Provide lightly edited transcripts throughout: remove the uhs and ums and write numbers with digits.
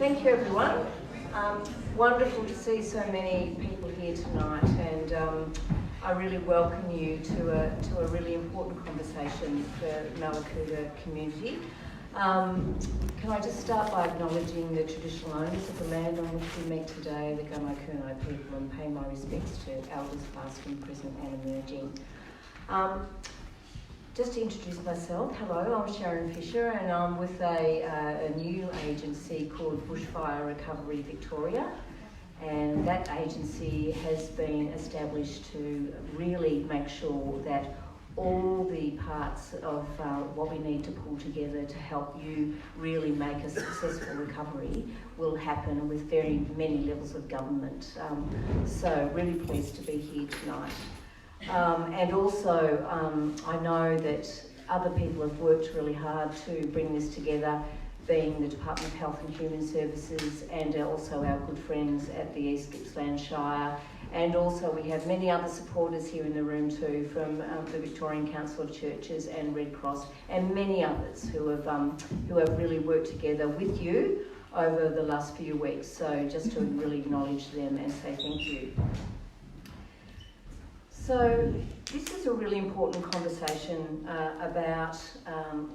Thank you, everyone. Wonderful to see so many people here tonight, and I really welcome you to a really important conversation for Mallacoota community. Can I just start by acknowledging the traditional owners of the land on which we meet today, the Mallacoota people, and pay my respects to elders past and present and emerging. Just to introduce myself, hello, I'm Sharon Fisher, and I'm with a new agency called Bushfire Recovery Victoria, and that agency has been established to really make sure that all the parts of what we need to pull together to help you really make a successful recovery will happen with very many levels of government. So really pleased to be here tonight. And also, I know that other people have worked really hard to bring this together, being the Department of Health and Human Services and also our good friends at the East Gippsland Shire. And also we have many other supporters here in the room too, from the Victorian Council of Churches and Red Cross, and many others who have really worked together with you over the last few weeks. So just to really acknowledge them and say thank you. So this is a really important conversation about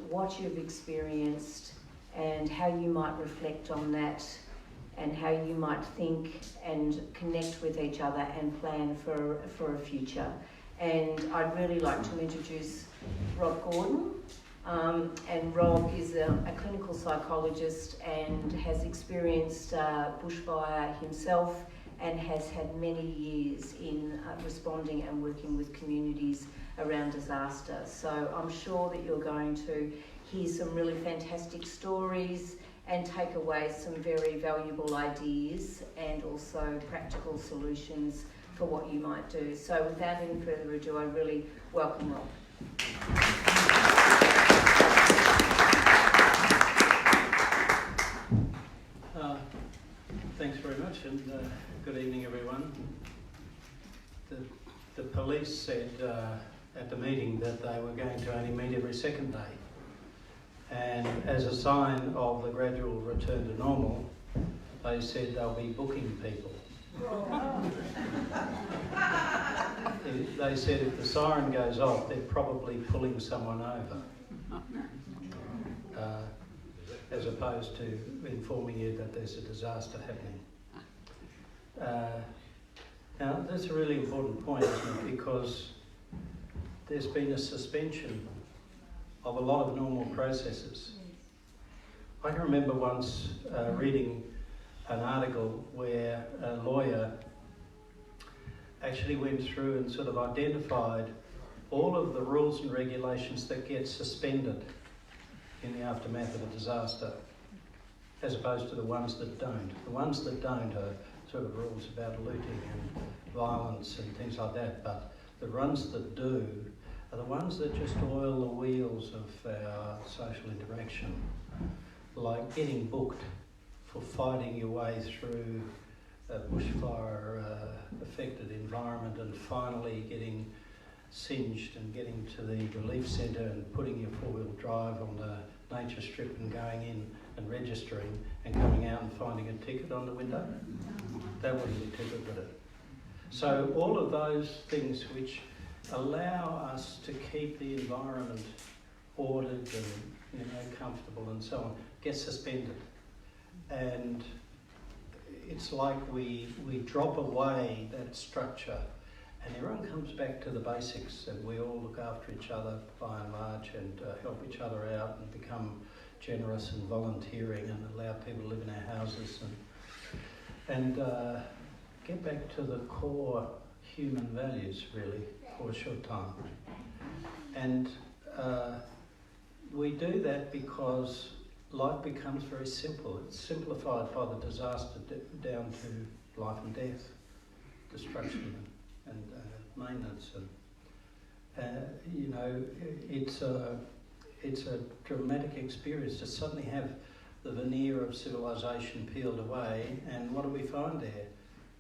what you've experienced and how you might reflect on that, and how you might think and connect with each other and plan for a future. And I'd really like to introduce Rob Gordon. And Rob is a clinical psychologist and has experienced bushfire himself, and has had many years in responding and working with communities around disaster. So I'm sure that you're going to hear some really fantastic stories and take away some very valuable ideas and also practical solutions for what you might do. So without any further ado, I really welcome Rob. Thanks very much, and good evening, everyone. The police said at the meeting that they were going to only meet every second day, and as a sign of the gradual return to normal, they said they'll be booking people. They said if the siren goes off, they're probably pulling someone over, as opposed to informing you that there's a disaster happening. Now, that's a really important point, isn't it? Because there's been a suspension of a lot of normal processes. I can remember once reading an article where a lawyer actually went through and sort of identified all of the rules and regulations that get suspended in the aftermath of a disaster, as opposed to the ones that don't. The ones that don't are sort of rules about looting and violence and things like that, but the ones that do are the ones that just oil the wheels of our social interaction, like getting booked for fighting your way through a bushfire affected environment and finally getting singed and getting to the relief centre and putting your four-wheel drive on the nature strip and going in and registering and coming out and finding a ticket on the window. That wouldn't be too good, would it? So all of those things which allow us to keep the environment ordered and comfortable and so on get suspended. And it's like we drop away that structure, and everyone comes back to the basics, and we all look after each other by and large, and help each other out and become generous and volunteering and allow people to live in our houses and get back to the core human values, really, for a short time. And we do that because life becomes very simple. It's simplified by the disaster down to life and death, destruction and maintenance, and it's a dramatic experience to suddenly have the veneer of civilization peeled away, and what do we find there?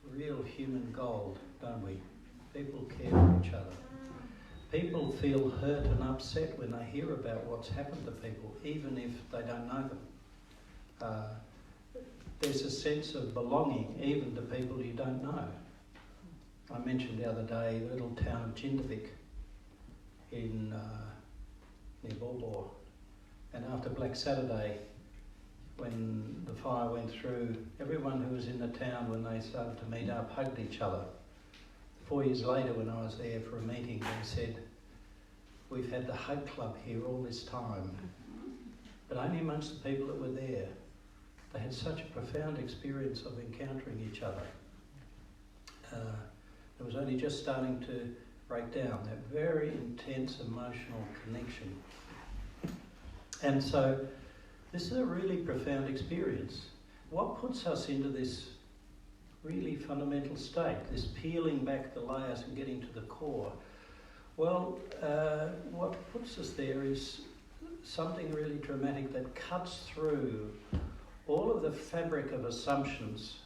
Real human gold, don't we? People care for each other. People feel hurt and upset when they hear about what's happened to people, even if they don't know them. there's a sense of belonging even to people you don't know. I mentioned the other day the little town of Jindavik in near Bulbor, and after Black Saturday, when the fire went through, everyone who was in the town, when they started to meet up, hugged each other. 4 years later, when I was there for a meeting, they said, "We've had the hug club here all this time, but only amongst the people that were there." They had such a profound experience of encountering each other. It was only just starting to break down, that very intense emotional connection. And so this is a really profound experience. What puts us into this really fundamental state, this peeling back the layers and getting to the core? Well, what puts us there is something really dramatic that cuts through all of the fabric of assumptions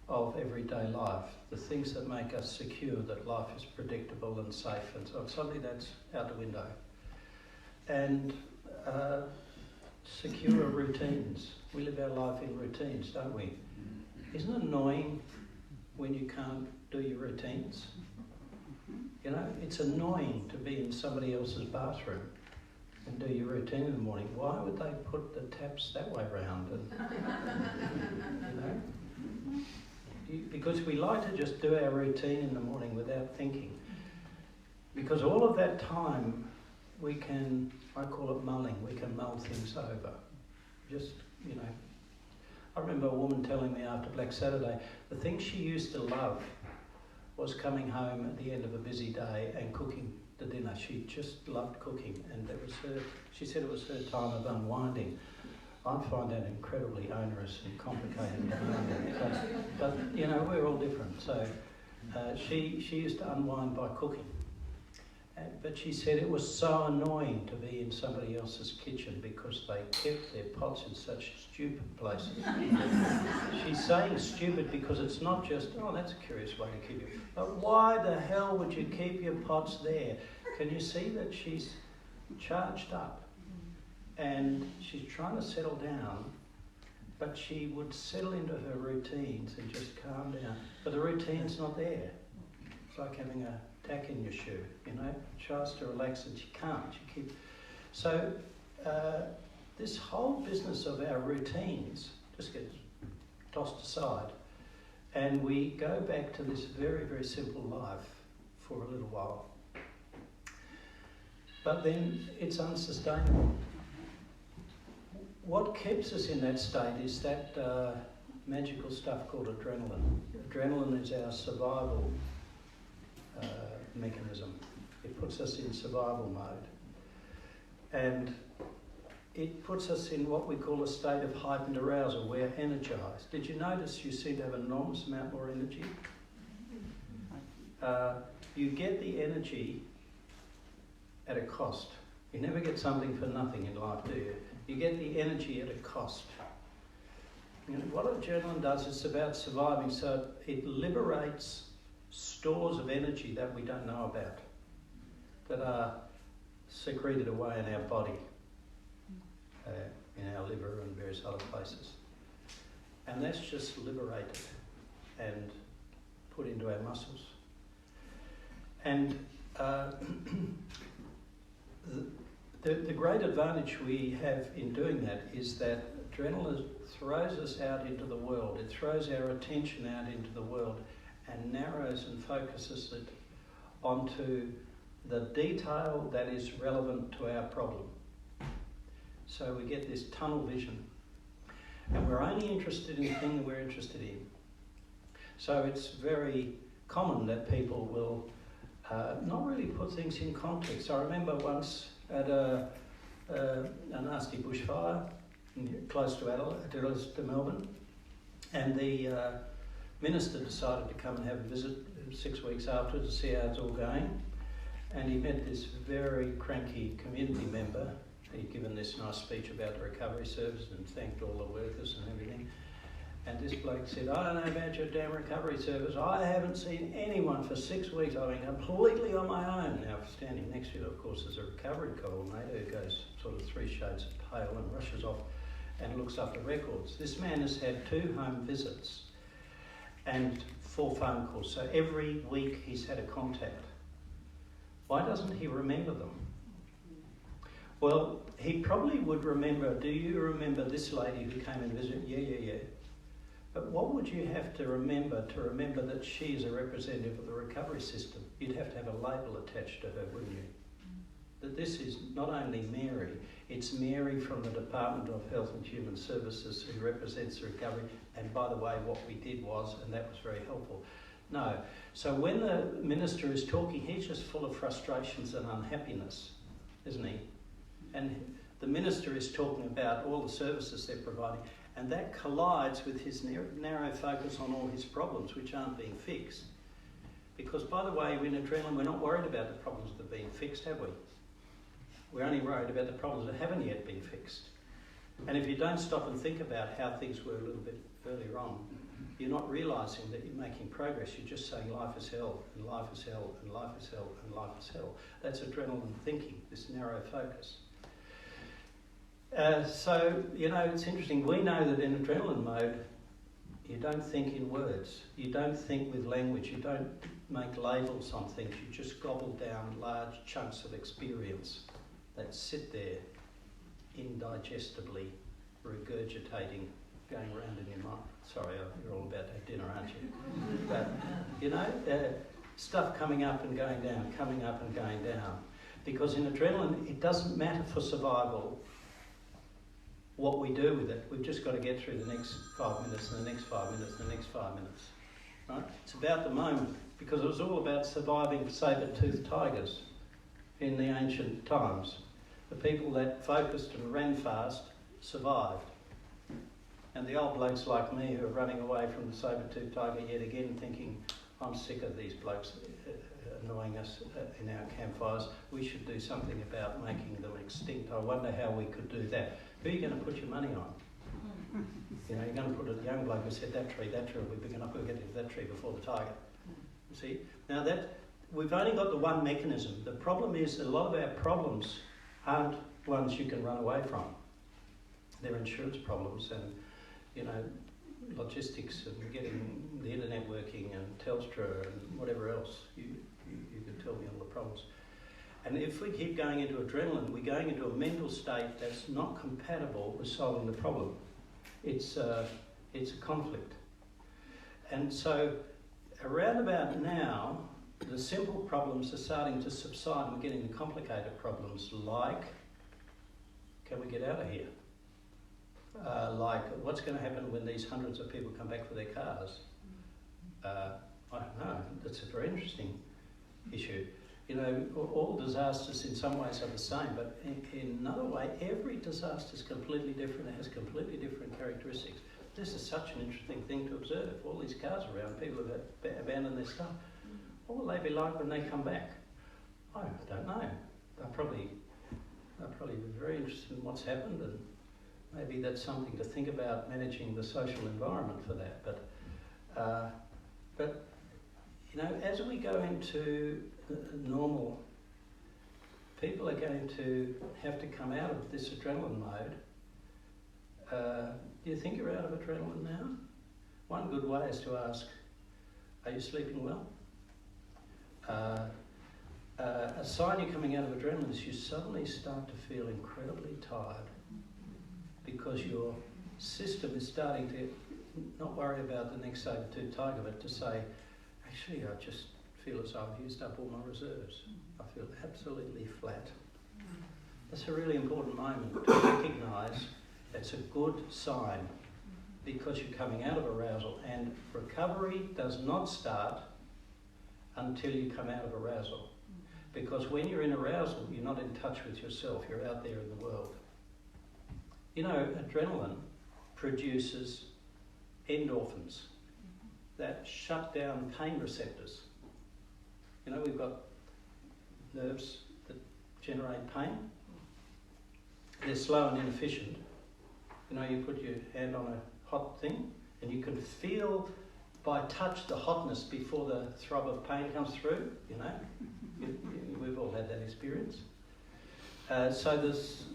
of everyday life, the things that make us secure, that life is predictable and safe, and so suddenly that's out the window. And secure routines. We live our life in routines, don't we? Isn't it annoying when you can't do your routines? You know, it's annoying to be in somebody else's bathroom and do your routine in the morning. Why would they put the taps that way round? And, you know? Because we like to just do our routine in the morning without thinking. Because all of that time we can, I call it mulling, we can mull things over. Just, you know, I remember a woman telling me after Black Saturday, the thing she used to love was coming home at the end of a busy day and cooking the dinner. She just loved cooking, and that was her, she said it was her time of unwinding. I find that incredibly onerous and complicated. But you know, we're all different. So she used to unwind by cooking. But she said it was so annoying to be in somebody else's kitchen because they kept their pots in such stupid places. She's saying stupid because it's not just, oh, that's a curious way to keep it. But why the hell would you keep your pots there? Can you see that she's charged up? And she's trying to settle down, but she would settle into her routines and just calm down. But the routine's not there. It's like having a tack in your shoe, you know. She tries to relax and she can't. She keeps. So this whole business of our routines just gets tossed aside, and we go back to this very, very simple life for a little while. But then it's unsustainable. What keeps us in that state is that magical stuff called adrenaline. Adrenaline is our survival mechanism. It puts us in survival mode. And it puts us in what we call a state of heightened arousal. We're energized. Did you notice you seem to have an enormous amount more energy? You get the energy at a cost. You never get something for nothing in life, do you? You get the energy at a cost. You know, what adrenaline does, it's about surviving, so it liberates stores of energy that we don't know about, that are secreted away in our body, in our liver and various other places. And that's just liberated and put into our muscles. And the great advantage we have in doing that is that adrenaline throws us out into the world. It throws our attention out into the world and narrows and focuses it onto the detail that is relevant to our problem. So we get this tunnel vision, and we're only interested in the thing that we're interested in. So it's very common that people will not really put things in context. I remember once at a nasty bushfire close to Adelaide, to Melbourne, and the minister decided to come and have a visit 6 weeks after to see how it's all going. And he met this very cranky community member. He'd given this nice speech about the recovery service and thanked all the workers and everything. And this bloke said, "I don't know about your damn recovery service. I haven't seen anyone for 6 weeks. I've been completely on my own." Now, standing next to you, of course, is a recovery coordinator who goes sort of 3 shades of pale and rushes off. and looks up the records. This man has had 2 home visits and 4 phone calls. So every week he's had a contact. Why doesn't he remember them? Well, he probably would remember, do you remember this lady who came and visited? Yeah. But what would you have to remember that she is a representative of the recovery system? You'd have to have a label attached to her, wouldn't you? That this is not only Mary, it's Mary from the Department of Health and Human Services who represents the recovery. And by the way, what we did was, and that was very helpful. No. So when the minister is talking, he's just full of frustrations and unhappiness, isn't he? And the minister is talking about all the services they're providing, and that collides with his narrow focus on all his problems, which aren't being fixed. Because, by the way, in adrenaline, we're not worried about the problems that are being fixed, have we? We're only worried about the problems that haven't yet been fixed. And if you don't stop and think about how things were a little bit earlier on, you're not realising that you're making progress. You're just saying life is hell, and life is hell, and life is hell, and life is hell. That's adrenaline thinking, this narrow focus. So, it's interesting. We know that in adrenaline mode, you don't think in words. You don't think with language. You don't make labels on things. You just gobble down large chunks of experience that sit there indigestibly, regurgitating, going around in your mind. Sorry, you're all about to have dinner, aren't you? But, stuff coming up and going down, coming up and going down. Because in adrenaline, it doesn't matter for survival what we do with it. We've just got to get through the next 5 minutes and the next 5 minutes and the next 5 minutes. Right? It's about the moment, because it was all about surviving saber-toothed tigers in the ancient times. The people that focused and ran fast survived. And the old blokes like me who are running away from the saber-toothed tiger yet again thinking, I'm sick of these blokes annoying us in our campfires. We should do something about making them extinct. I wonder how we could do that. Who are you going to put your money on? You're going to put a young bloke who said that tree will be big enough, we'll get into that tree before the tiger. See? Now we've only got the one mechanism. The problem is a lot of our problems aren't ones you can run away from. They're insurance problems and, logistics and getting the internet working and Telstra and whatever else. You can tell me all the problems. And if we keep going into adrenaline, we're going into a mental state that's not compatible with solving the problem. It's a conflict. And so around about now, the simple problems are starting to subside and we're getting the complicated problems like, can we get out of here? Like, what's going to happen when these hundreds of people come back for their cars? I don't know. That's a very interesting issue. All disasters in some ways are the same, but in another way, every disaster is completely different. It has completely different characteristics. This is such an interesting thing to observe. All these cars around, people have abandoned their stuff. What will they be like when they come back? I don't know. They'll probably be very interested in what's happened, and maybe that's something to think about, managing the social environment for that. But as we go into normal, people are going to have to come out of this adrenaline mode. Do you think you're out of adrenaline now? One good way is to ask, are you sleeping well? A sign you're coming out of adrenaline is you suddenly start to feel incredibly tired because your system is starting to not worry about the next saber-toothed tiger, but to say, actually, I just feel as though I've used up all my reserves. I feel absolutely flat. That's a really important moment to recognise. It's a good sign because you're coming out of arousal, and recovery does not start until you come out of arousal. Because when you're in arousal, you're not in touch with yourself, you're out there in the world. Adrenaline produces endorphins that shut down pain receptors. We've got nerves that generate pain. They're slow and inefficient. You put your hand on a hot thing and you can feel by touch the hotness before the throb of pain comes through, We've all had that experience. So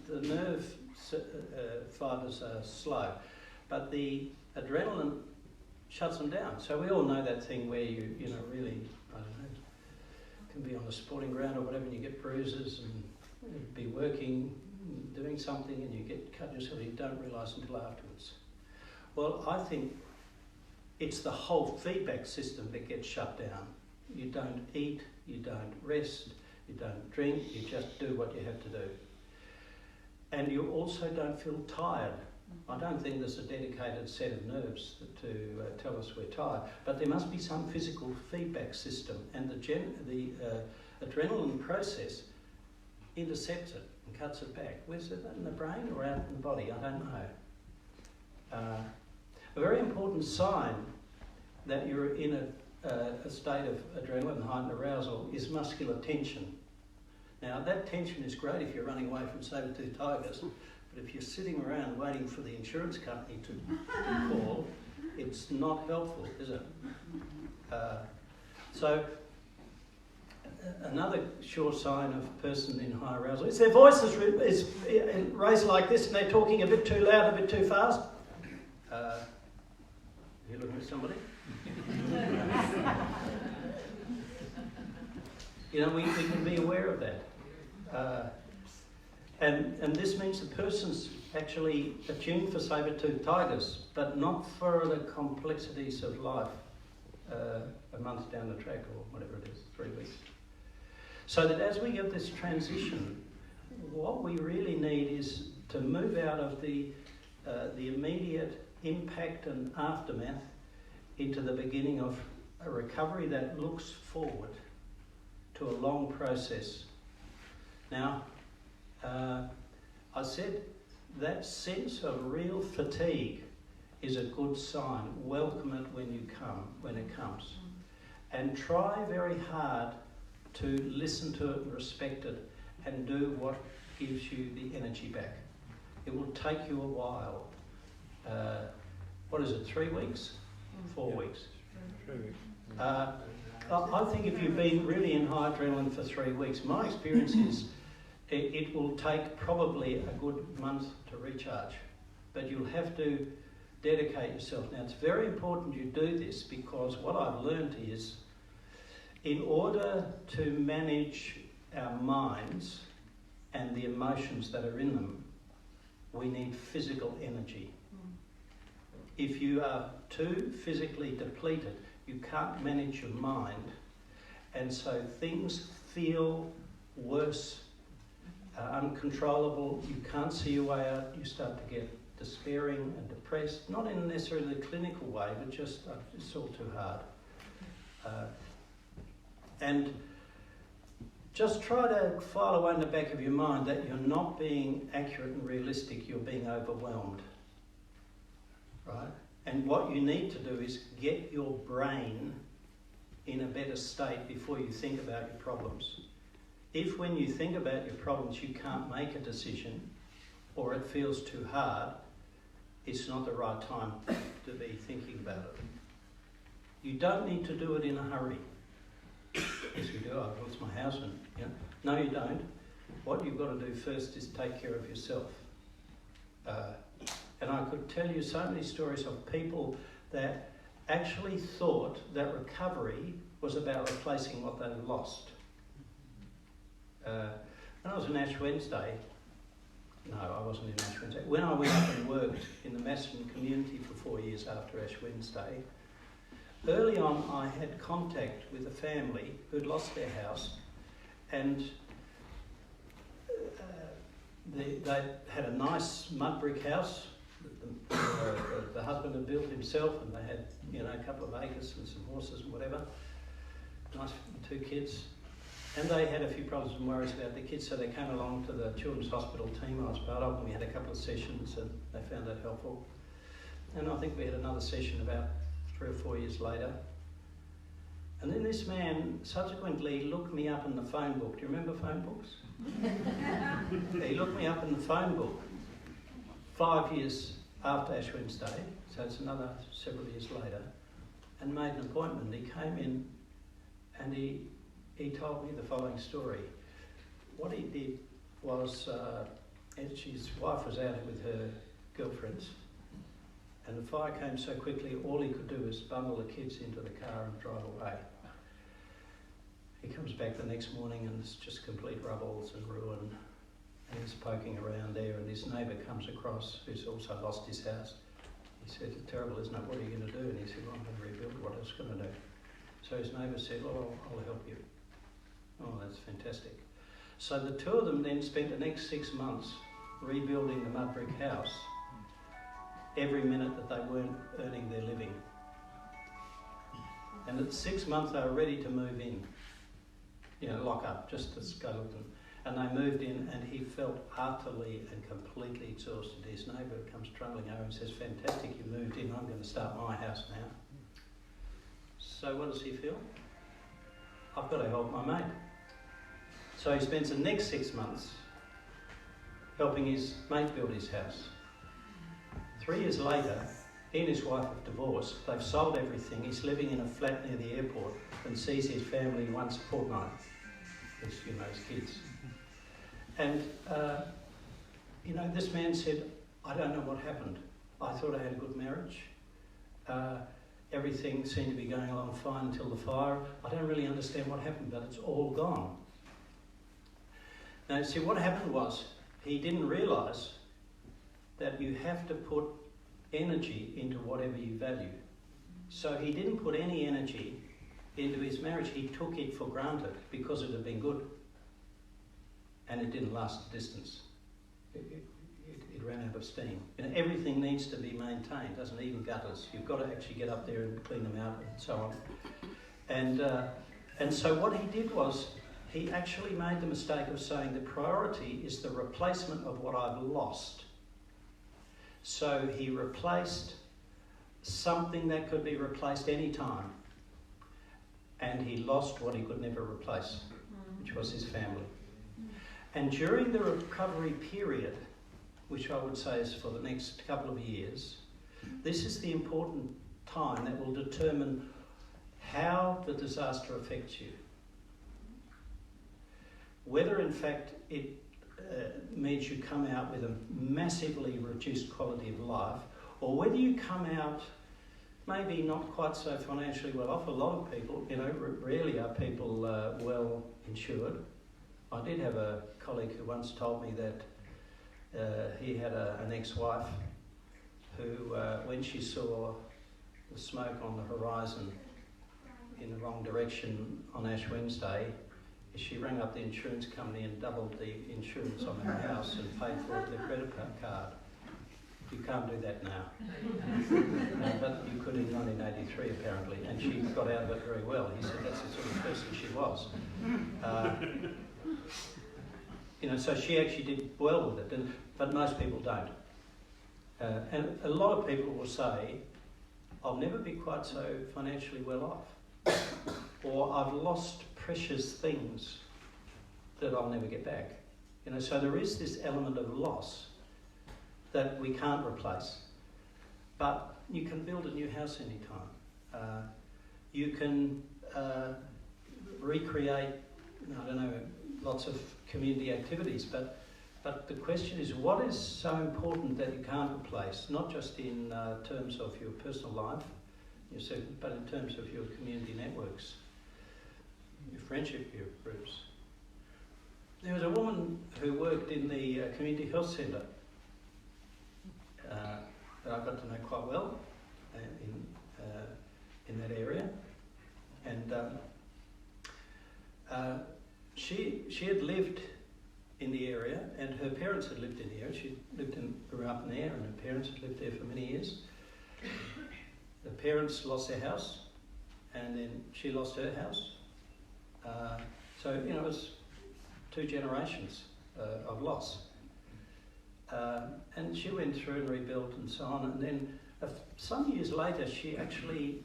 the nerve fibres are slow, but the adrenaline shuts them down. So we all know that thing where you really, I don't know, can be on a sporting ground or whatever, and you get bruises and be working, doing something, and you get cut yourself, you don't realise until afterwards. Well, I think it's the whole feedback system that gets shut down. You don't eat, you don't rest, you don't drink, you just do what you have to do. And you also don't feel tired. I don't think there's a dedicated set of nerves to tell us we're tired, but there must be some physical feedback system, and the adrenaline process intercepts it and cuts it back. Where's it, in the brain or out in the body? I don't know. A very important sign that you're in a state of adrenaline, heightened arousal, is muscular tension. Now, that tension is great if you're running away from saber-toothed tigers, but if you're sitting around waiting for the insurance company to call, it's not helpful, is it? So, another sure sign of a person in high arousal is their voice is raised like this, and they're talking a bit too loud, a bit too fast. You looking at somebody? We can be aware of that. And this means the person's actually attuned for saber-toothed tigers, but not for the complexities of life a month down the track, or whatever it is, 3 weeks. So that as we get this transition, what we really need is to move out of the immediate impact and aftermath into the beginning of a recovery that looks forward to a long process. Now, I said that sense of real fatigue is a good sign. Welcome it when it comes. And try very hard to listen to it and respect it and do what gives you the energy back. It will take you a while. What is it, 3 weeks? 4 weeks? 3 weeks. I think if you've been really in high adrenaline for 3 weeks, my experience is it will take probably a good month to recharge, but you'll have to dedicate yourself. Now, it's very important you do this, because what I've learned is, in order to manage our minds and the emotions that are in them, we need physical energy. If you are too physically depleted, you can't manage your mind, and so things feel worse, uncontrollable. You can't see your way out. You start to get despairing and depressed, not in necessarily the clinical way, but just it's all too hard. And just try to file away in the back of your mind that you're not being accurate and realistic, you're being overwhelmed. Right? And what you need to do is get your brain in a better state before you think about your problems. If when you think about your problems you can't make a decision, or it feels too hard, it's not the right time to be thinking about it. You don't need to do it in a hurry. Yes, we do. I've lost my house, and no, you don't. What you've got to do first is take care of yourself. And I could tell you so many stories of people that actually thought that recovery was about replacing what they lost. When I was in Ash Wednesday, no, I wasn't in Ash Wednesday. When I went up and worked in the Macedon community for 4 years after Ash Wednesday, early on I had contact with a family who'd lost their house, and they had a nice mud brick house that the husband had built himself, and they had a couple of acres and some horses and whatever. Nice 2 kids. And they had a few problems and worries about the kids, so they came along to the children's hospital team I was part of, and we had a couple of sessions, and they found that helpful. And I think we had another session about 3 or 4 years later. And then this man subsequently looked me up in the phone book. Do you remember phone books? He looked me up in the phone book 5 years after Ash Wednesday, so it's another several years later, and made an appointment. He came in and he told me the following story. What he did was and his wife was out with her girlfriends, and the fire came so quickly, all he could do was bundle the kids into the car and drive away. He comes back the next morning and it's just complete rubbles and ruin, and he's poking around there, and his neighbour comes across, who's also lost his house. He said, "It's terrible, isn't it? What are you going to do?" And he said, "Well, I'm going to rebuild. What else going to do?" So his neighbour said, "Well, I'll help you." Oh, that's fantastic. So the two of them then spent the next 6 months rebuilding the mud brick house every minute that they weren't earning their living. And at 6 months they were ready to move in, lock up, just to skeleton. And they moved in, and he felt utterly and completely exhausted. His neighbour comes trundling over and says, "Fantastic, you moved in, I'm going to start my house now." So what does he feel? I've got to help my mate. So he spends the next 6 months helping his mate build his house. 3 years later, he and his wife have divorced. They've sold everything. He's living in a flat near the airport and sees his family once a fortnight, his kids. And, this man said, "I don't know what happened. I thought I had a good marriage. Everything seemed to be going along fine until the fire. I don't really understand what happened, but it's all gone." Now, see, what happened was he didn't realise that you have to put energy into whatever you value. So he didn't put any energy into his marriage. He took it for granted because it had been good. And it didn't last the distance. It ran out of steam. Everything needs to be maintained, doesn't it? Even gutters. You've got to actually get up there and clean them out and so on. And so what he did was, he actually made the mistake of saying the priority is the replacement of what I've lost. So he replaced something that could be replaced any time, and he lost what he could never replace, which was his family. And during the recovery period, which I would say is for the next couple of years, this is the important time that will determine how the disaster affects you. Whether in fact it means you come out with a massively reduced quality of life, or whether you come out maybe not quite so financially well off. A lot of people, rarely are people well insured. I did have a colleague who once told me that he had an ex-wife who, when she saw the smoke on the horizon in the wrong direction on Ash Wednesday, she rang up the insurance company and doubled the insurance on her house and paid for it with a credit card. You can't do that now. But you could in 1983 apparently, and she got out of it very well. He said that's the sort of person she was. So she actually did well with it, but most people don't. And a lot of people will say, "I'll never be quite so financially well off," or "I've lost precious things that I'll never get back." So there is this element of loss that we can't replace. But you can build a new house anytime. You can recreate, lots of community activities, but the question is, what is so important that you can't replace, not just in terms of your personal life, but in terms of your community networks, your friendship groups. There was a woman who worked in the community health centre that I got to know quite well in that area, and she had lived in the area, and her parents had lived in the area. She grew up in there, and her parents had lived there for many years. The parents lost their house, and then she lost her house. So it was 2 generations of loss. And she went through and rebuilt and so on, and then some years later she actually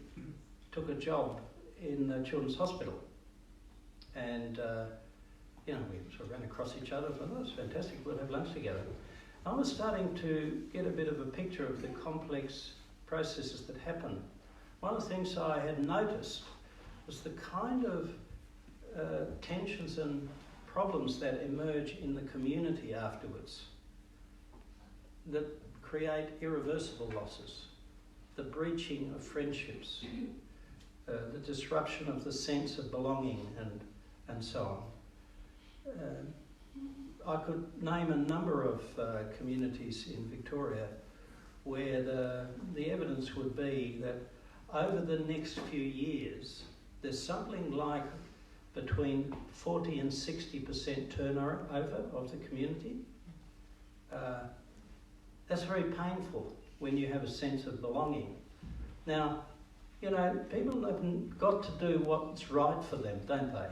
took a job in the Children's Hospital, and we sort of ran across each other and thought, "Oh, that's fantastic, we'll have lunch together." I was starting to get a bit of a picture of the complex processes that happen. One of the things I had noticed was the kind of tensions and problems that emerge in the community afterwards. that create irreversible losses, the breaching of friendships, the disruption of the sense of belonging and so on. I could name a number of communities in Victoria where the evidence would be that over the next few years, there's something like between 40 and 60% turnover of the community. That's very painful when you have a sense of belonging. Now, you know, people have got to do what's right for them, don't they?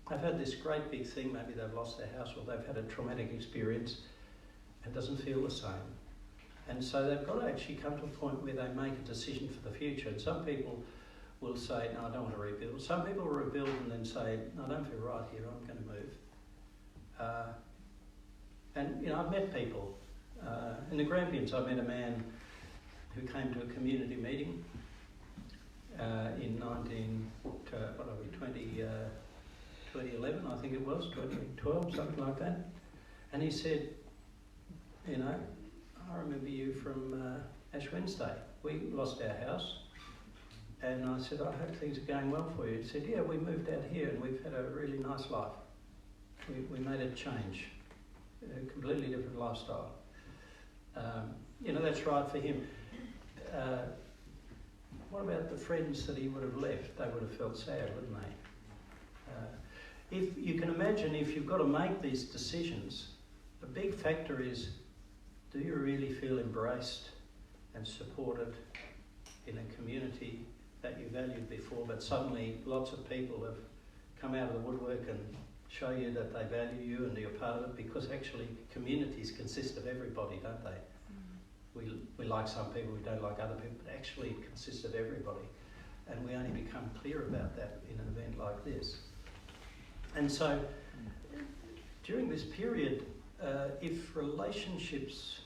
They've had this great big thing, maybe they've lost their house or they've had a traumatic experience and doesn't feel the same. And so they've got to actually come to a point where they make a decision for the future. And some people will say, no, I don't want to rebuild. Some people will rebuild and then say, no, I don't feel right here, I'm going to move. And, you know, I've met people. In the Grampians, I met a man who came to a community meeting in 2011, I think it was, 2012, something like that. And he said, you know, I remember you from Ash Wednesday. We lost our house. And I said, I hope things are going well for you. He said, yeah, we moved out here and we've had a really nice life. We made a change, a completely different lifestyle. You know, that's right for him. What about the friends that he would have left? They would have felt sad, wouldn't they? If you can imagine, if you've got to make these decisions, a big factor is, do you really feel embraced and supported in a community that you valued before, but suddenly lots of people have come out of the woodwork and show you that they value you and you're part of it, because actually communities consist of everybody, don't they? We like some people, we don't like other people, but actually it consists of everybody. And we only become clear about that in an event like this. And so during this period, if relationships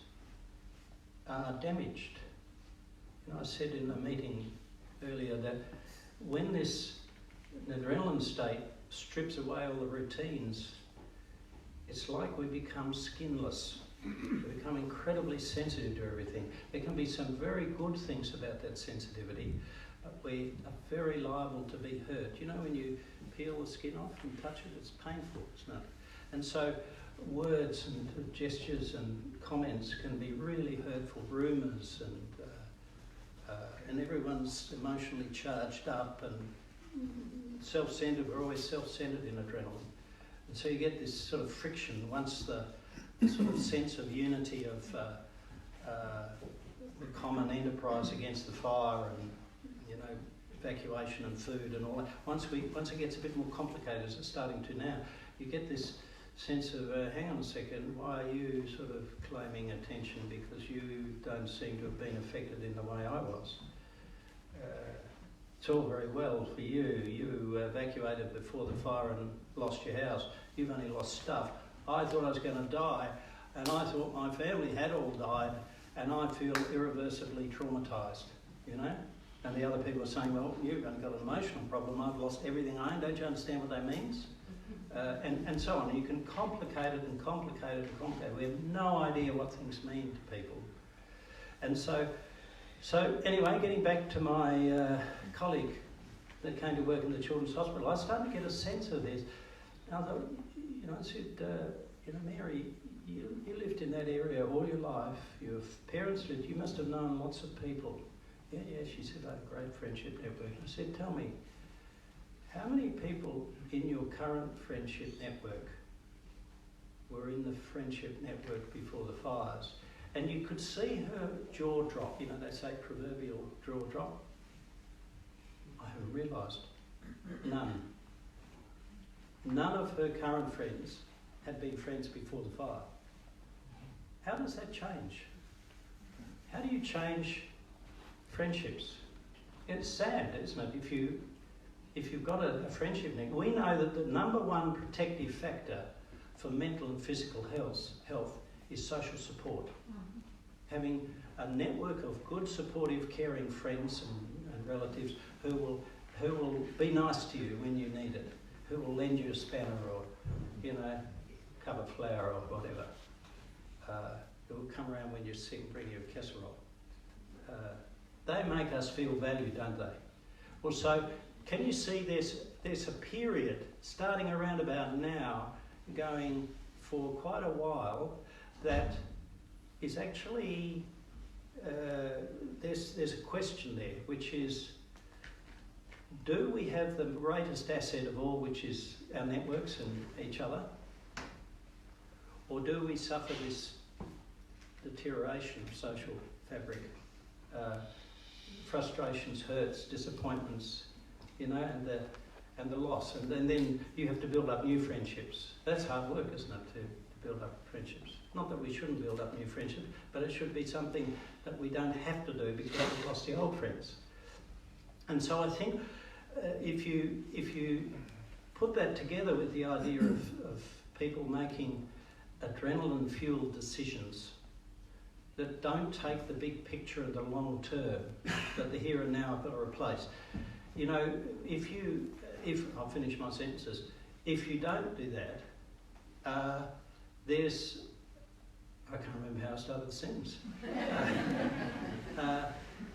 are damaged, you know, I said in the meeting earlier that when this adrenaline state strips away all the routines, it's like we become skinless. We become incredibly sensitive to everything. There can be some very good things about that sensitivity, but we are very liable to be hurt. You know, when you peel the skin off and touch it, it's painful, isn't it? And so words and gestures and comments can be really hurtful. Rumours and everyone's emotionally charged up and self-centred. We're always self-centred in adrenaline. And so you get this sort of friction once the sort of sense of unity of the common enterprise against the fire and, you know, evacuation and food and all that. Once it gets a bit more complicated, as it's starting to now, you get this sense of, hang on a second, why are you sort of claiming attention because you don't seem to have been affected in the way I was? It's all very well for you. You evacuated before the fire and lost your house. You've only lost stuff. I thought I was going to die, and I thought my family had all died, and I feel irreversibly traumatised, you know? And the other people are saying, well, you've only got an emotional problem. I've lost everything I own. Don't you understand what that means? And so on. You can complicate it and complicate it and complicate it. We have no idea what things mean to people. And so anyway, getting back to my colleague that came to work in the Children's Hospital, I started to get a sense of this. I thought, you know, I said, you know, Mary, you lived in that area all your life. Your parents lived. You must have known lots of people. Yeah, she said, I have a great friendship network. I said, tell me, how many people in your current friendship network were in the friendship network before the fires? And you could see her jaw drop. You know, they say proverbial jaw drop. I have realised none. None of her current friends had been friends before the fire. How does that change? How do you change friendships? It's sad, isn't it? If you've got a friendship network, we know that the number one protective factor for mental and physical health is social support. Mm-hmm. Having a network of good, supportive, caring friends and relatives who will be nice to you when you need it, who will lend you a spanner or, you know, a cup of flour or whatever. who will come around when you're sick and bring you a casserole. They make us feel valued, don't they? Well, so can you see there's a period starting around about now, going for quite a while, that is actually, there's a question there, which is, do we have the greatest asset of all, which is our networks and each other? Or do we suffer this deterioration of social fabric? Frustrations, hurts, disappointments, and the loss. And then you have to build up new friendships. That's hard work, isn't it, to build up friendships? Not that we shouldn't build up new friendships, but it should be something that we don't have to do because we've lost the old friends. And so I think if you put that together with the idea of people making adrenaline-fueled decisions that don't take the big picture of the long term, that the here and now have got to replace. If I'll finish my sentences, if you don't do that, I can't remember how I started the sentence.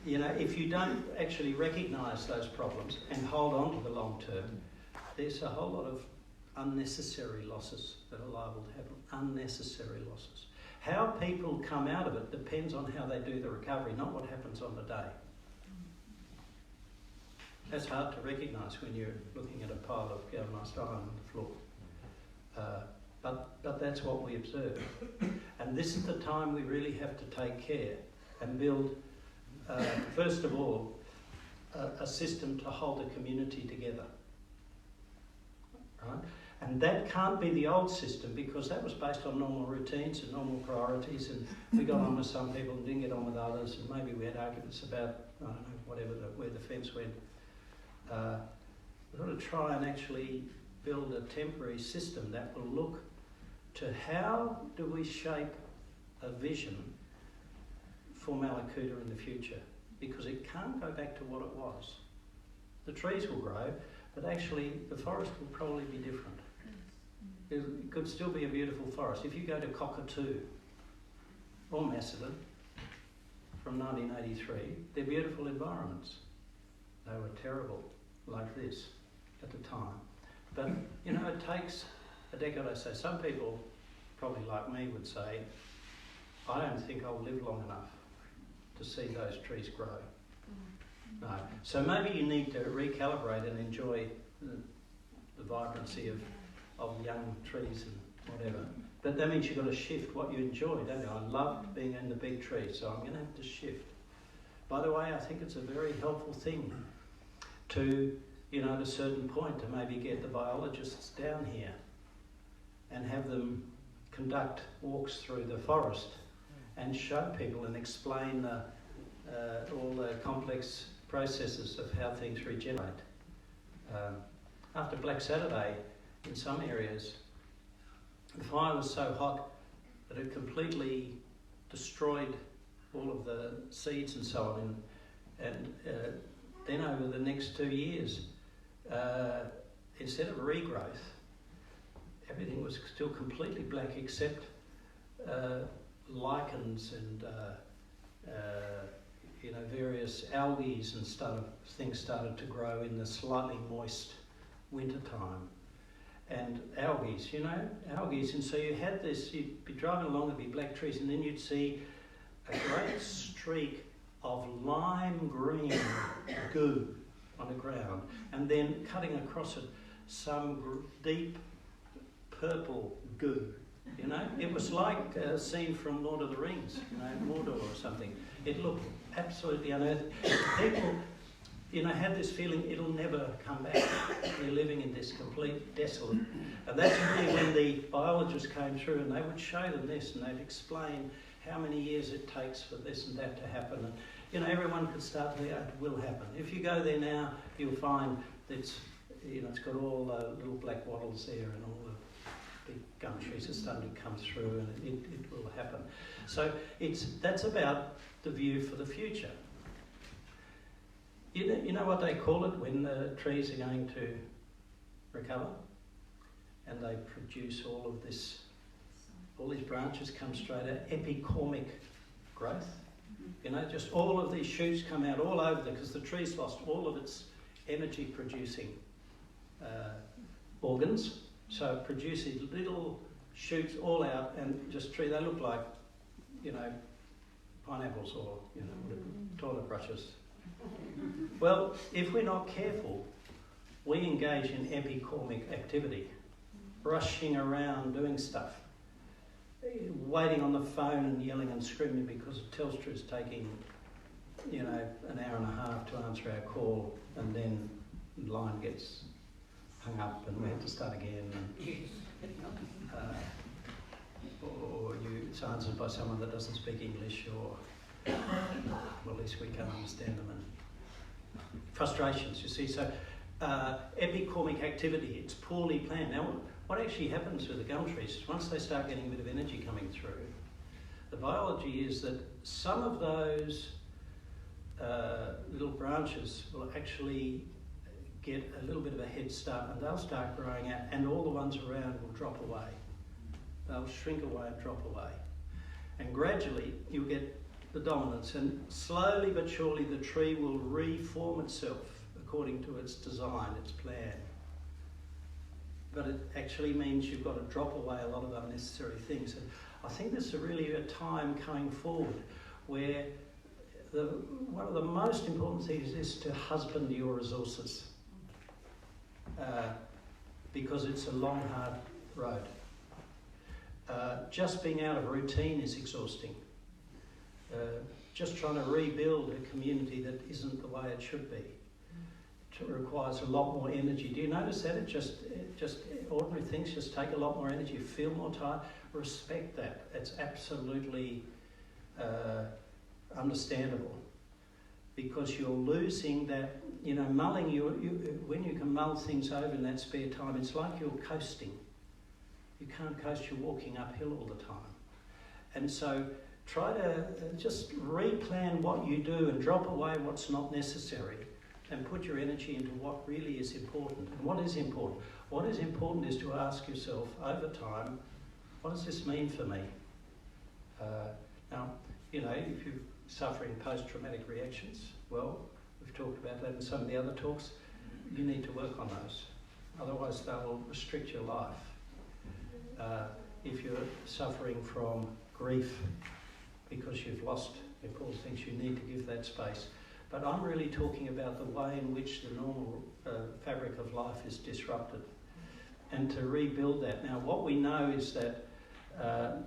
If you don't actually recognise those problems and hold on to the long term, there's a whole lot of unnecessary losses that are liable to happen. Unnecessary losses. How people come out of it depends on how they do the recovery, not what happens on the day. That's hard to recognise when you're looking at a pile of galvanised iron on the floor. But that's what we observe. And this is the time we really have to take care and build, first of all, a system to hold the community together. Right? And that can't be the old system, because that was based on normal routines and normal priorities, and we got on with some people and didn't get on with others, and maybe we had arguments about, I don't know, where the fence went. We've got to try and actually build a temporary system that will look to how do we shape a vision for Mallacoota in the future, because it can't go back to what it was. The trees will grow, but actually the forest will probably be different. It could still be a beautiful forest. If you go to Cockatoo or Macedon from 1983, they're beautiful environments. They were terrible like this at the time. But, it takes a decade or so. Some people, probably like me, would say, I don't think I'll live long enough to see those trees grow. No. So maybe you need to recalibrate and enjoy the vibrancy of young trees and whatever. But that means you've got to shift what you enjoy, don't you? I love being in the big trees, so I'm going to have to shift. By the way, I think it's a very helpful thing to, at a certain point, to maybe get the biologists down here and have them conduct walks through the forest and show people and explain all the complex processes of how things regenerate. After Black Saturday, in some areas, the fire was so hot that it completely destroyed all of the seeds and so on. And then over the next 2 years, instead of regrowth, everything was still completely black except lichens and various algae and things started to grow in the slightly moist winter time. And algae, and so you had this, you'd be driving along, there'd be black trees, and then you'd see a great streak of lime green goo on the ground, and then cutting across it some deep purple goo. It was like a scene from Lord of the Rings, Mordor or something. It looked absolutely unearthly. People, had this feeling it'll never come back. We're living in this complete desolate. And that's really when the biologists came through, and they would show them this, and they'd explain how many years it takes for this and that to happen. And everyone could start to think, it will happen. If you go there now, you'll find it's got all little black wattles there and all the big gum trees are starting to come through, and it will happen. So that's about the view for the future. You know what they call it when the trees are going to recover? And they produce all of this all these branches come straight out, epicormic growth. You know, just all of these shoots come out all over there because the tree's lost all of its energy producing organs. So it produces little shoots all out and just tree. They look like, you know, pineapples or, you know, toilet brushes. Well, if we're not careful, we engage in epicormic activity, rushing around doing stuff, waiting on the phone and yelling and screaming because Telstra is taking, you know, an hour and a half to answer our call, and then the line gets hung up and we have to start again. And, or it's answered by someone that doesn't speak English, or well, at least we can't understand them. And frustrations, you see. So epicormic activity, it's poorly planned. Now, what actually happens with the gum trees is once they start getting a bit of energy coming through, the biology is that some of those little branches will actually get a little bit of a head start and they'll start growing out, and all the ones around will drop away. They'll shrink away and drop away. And gradually you'll get the dominance, and slowly but surely the tree will reform itself according to its design, its plan. But it actually means you've got to drop away a lot of unnecessary things. And I think this is really a time going forward where one of the most important things is to husband your resources, because it's a long, hard road. Just being out of routine is exhausting. Just trying to rebuild a community that isn't the way it should be. It requires a lot more energy. Do you notice that? It just ordinary things just take a lot more energy. You feel more tired. Respect that. It's absolutely understandable, because you're losing that. You know, mulling. When you can mull things over in that spare time, it's like you're coasting. You can't coast. You're walking uphill all the time, and so try to just replan what you do and drop away what's not necessary, and put your energy into what really is important. And what is important? What is important is to ask yourself over time, what does this mean for me? Now, you know, if you're suffering post-traumatic reactions, well, we've talked about that in some of the other talks, you need to work on those. Otherwise, they will restrict your life. If you're suffering from grief because you've lost important things, you need to give that space. But I'm really talking about the way in which the normal fabric of life is disrupted, and to rebuild that. Now, what we know is that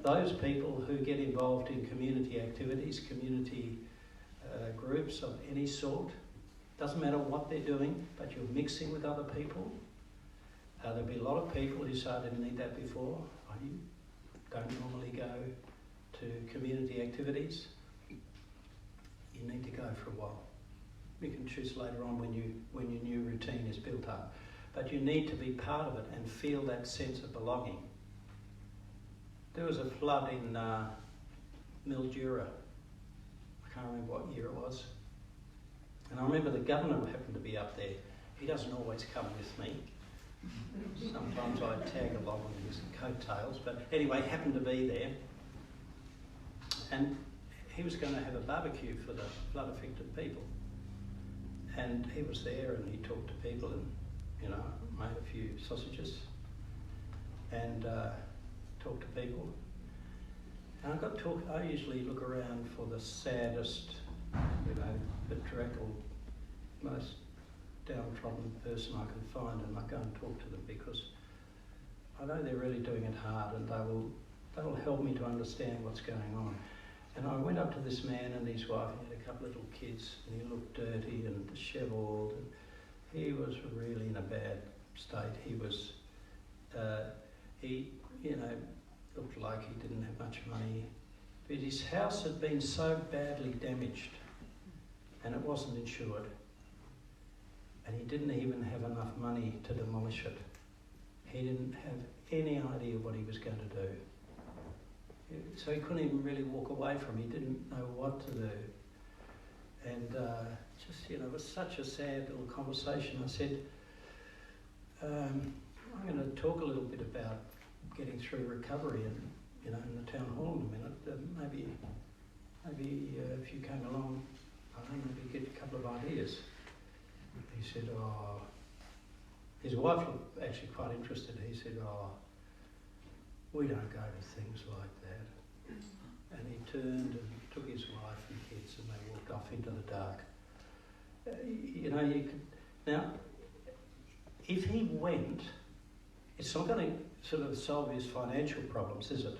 those people who get involved in community activities, community groups of any sort, doesn't matter what they're doing, but you're mixing with other people. There'll be a lot of people who say, I didn't need that before. I don't normally go to community activities. You need to go for a while. You can choose later on when your new routine is built up. But you need to be part of it and feel that sense of belonging. There was a flood in Mildura. I can't remember what year it was. And I remember the governor happened to be up there. He doesn't always come with me. Sometimes I tag along with his coattails. But anyway, he happened to be there. And he was going to have a barbecue for the flood-affected people. And he was there and he talked to people and, you know, made a few sausages and talked to people. And I usually look around for the saddest, you know, bedraggled, most downtrodden person I can find, and I go and talk to them because I know they're really doing it hard, and they will help me to understand what's going on. And I went up to this man and his wife, and he had a couple of little kids, and he looked dirty and dishevelled, and he was really in a bad state. He was, you know, looked like he didn't have much money, but his house had been so badly damaged, and it wasn't insured, and he didn't even have enough money to demolish it. He didn't have any idea what he was going to do. So he couldn't even really walk away from it. He didn't know what to do. And just, you know, it was such a sad little conversation. I said, I'm going to talk a little bit about getting through recovery. And, in the town hall in a minute. Maybe if you came along, I don't know, maybe get a couple of ideas. He said, oh, his wife looked actually quite interested. He said, oh, we don't go to things like that. And he turned and took his wife and kids and they walked off into the dark. Now, if he went, it's not going to sort of solve his financial problems, is it?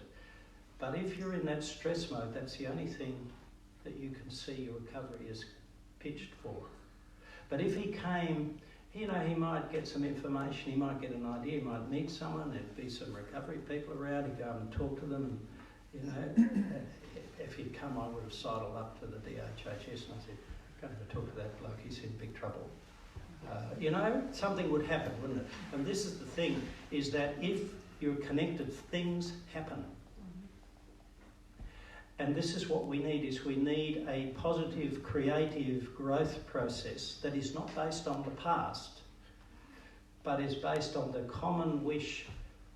But if you're in that stress mode, that's the only thing that you can see your recovery is pitched for. But if he came, he might get some information, he might get an idea, he might meet someone, there'd be some recovery people around, he'd go and talk to them. And, if he'd come, I would have sidled up to the DHHS and I said, go to talk to that bloke, he's in big trouble. Something would happen, wouldn't it? And this is the thing, is that if you're connected, things happen. And this is what we need, is we need a positive, creative growth process that is not based on the past, but is based on the common wish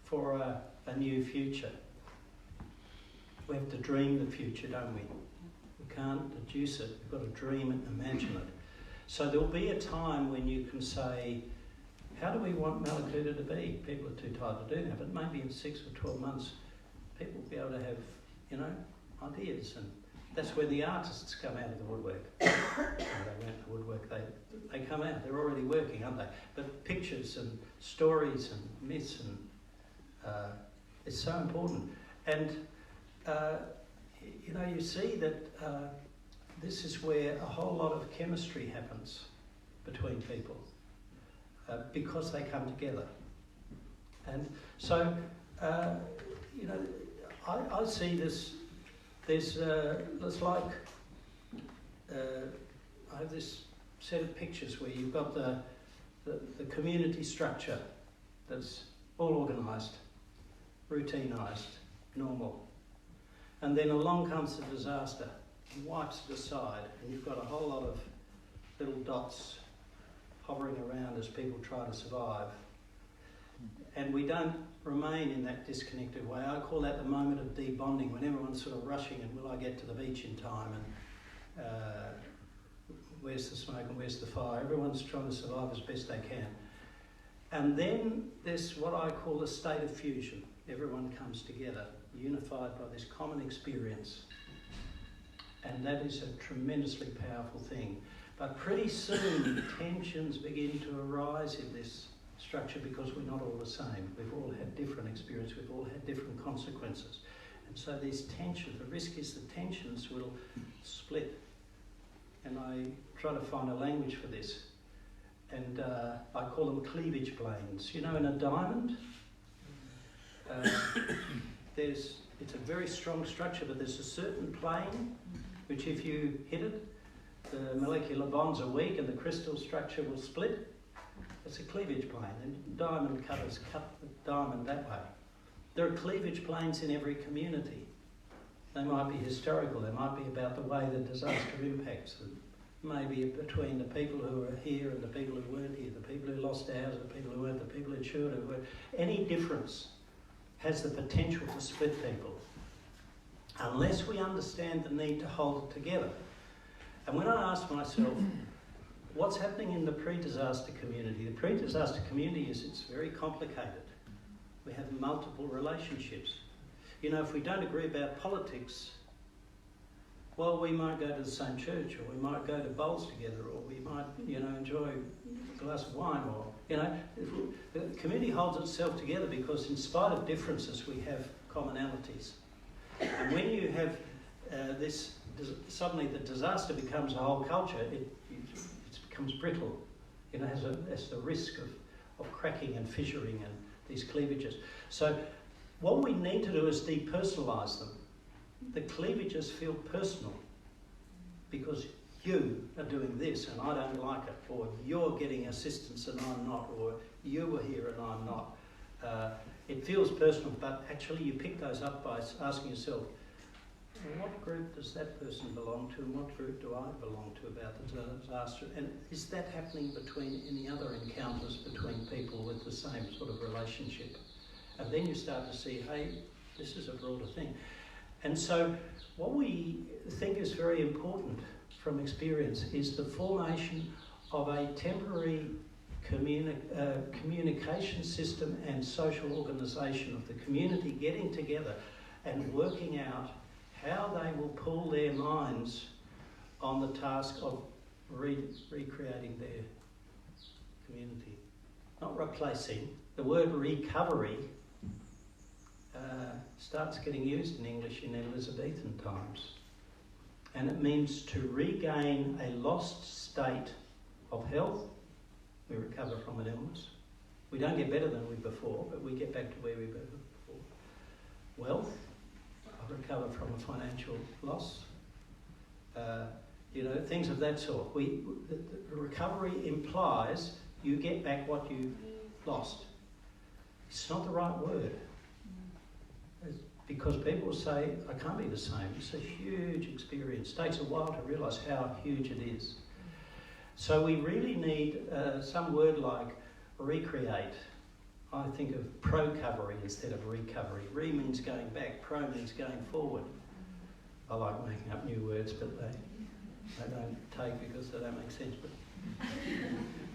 for a new future. We have to dream the future, don't we? We can't deduce it, we've got to dream it and imagine it. So there'll be a time when you can say, how do we want Mallacoota to be? People are too tired to do that, but maybe in 6 or 12 months, people will be able to have, ideas. And that's where the artists come out of the woodwork. They went to woodwork, they come out, they're already working, aren't they? But pictures and stories and myths and it's so important. And you see that this is where a whole lot of chemistry happens between people because they come together. And so, I see this, it's like, I have this set of pictures where you've got the community structure that's all organised, rouutinised, normal. And then along comes the disaster and wipes it aside, and you've got a whole lot of little dots hovering around as people try to survive. And we don't remain in that disconnected way. I call that the moment of debonding, when everyone's sort of rushing and will I get to the beach in time, and where's the smoke and where's the fire? Everyone's trying to survive as best they can. And then there's what I call a state of fusion. Everyone comes together, unified by this common experience. And that is a tremendously powerful thing. But pretty soon, tensions begin to arise in this structure because we're not all the same. We've all had different experience, we've all had different consequences. And so these tensions, the risk is the tensions will split. And I try to find a language for this. And I call them cleavage planes. In a diamond, it's a very strong structure, but there's a certain plane which if you hit it, the molecular bonds are weak and the crystal structure will split. It's a cleavage plane, and diamond cutters cut the diamond that way. There are cleavage planes in every community. They might be historical, they might be about the way the disaster impacts them. Maybe between the people who are here and the people who weren't here, the people who lost their houses, the people who weren't, the people who should have. Any difference has the potential to split people, unless we understand the need to hold it together. And when I ask myself, what's happening in the pre-disaster community? The pre-disaster community it's very complicated. We have multiple relationships. If we don't agree about politics, well, we might go to the same church, or we might go to bowls together, or we might, enjoy a glass of wine, or, the community holds itself together because in spite of differences, we have commonalities. And when you have suddenly the disaster becomes a whole culture, it becomes brittle. It has the risk of cracking and fissuring and these cleavages. So what we need to do is depersonalise them. The cleavages feel personal because you are doing this and I don't like it, or you're getting assistance and I'm not, or you were here and I'm not. It feels personal, but actually you pick those up by asking yourself, what group does that person belong to and what group do I belong to about the disaster? And is that happening between any other encounters between people with the same sort of relationship? And then you start to see, hey, This is a broader thing. And so what we think is very important from experience is the formation of a temporary communication system and social organisation of the community getting together and working out how they will pull their minds on the task of recreating their community. Not replacing. The word recovery starts getting used in English in Elizabethan times. And it means to regain a lost state of health. We recover from an illness. We don't get better than we were before, but we get back to where we were before. Wealth. I recover from a financial loss. Things of that sort. The recovery implies you get back what you lost. It's not the right word. Because people say, I can't be the same. It's a huge experience. It takes a while to realise how huge it is. So we really need some word like recreate. I think of pro-covery instead of recovery. Re means going back, pro means going forward. I like making up new words, but they don't take because they don't make sense. But,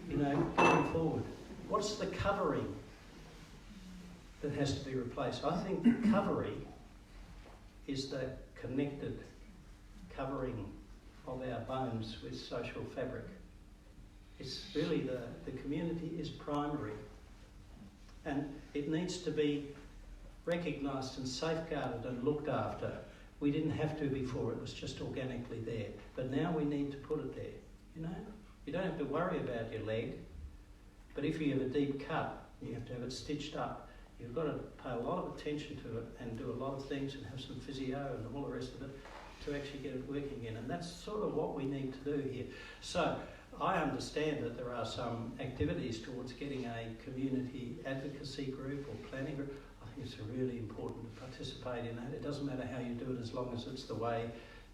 going forward. What's the covering that has to be replaced? I think the covering is the connected covering of our bones with social fabric. It's really the community is primary, and it needs to be recognised and safeguarded and looked after. We didn't have to before, it was just organically there, but now we need to put it there. You don't have to worry about your leg, but if you have a deep cut, you have to have it stitched up. You've got to pay a lot of attention to it and do a lot of things and have some physio and all the rest of it to actually get it working again. And that's sort of what we need to do here. So I understand that there are some activities towards getting a community advocacy group or planning group. I think it's really important to participate in that. It doesn't matter how you do it as long as it's the way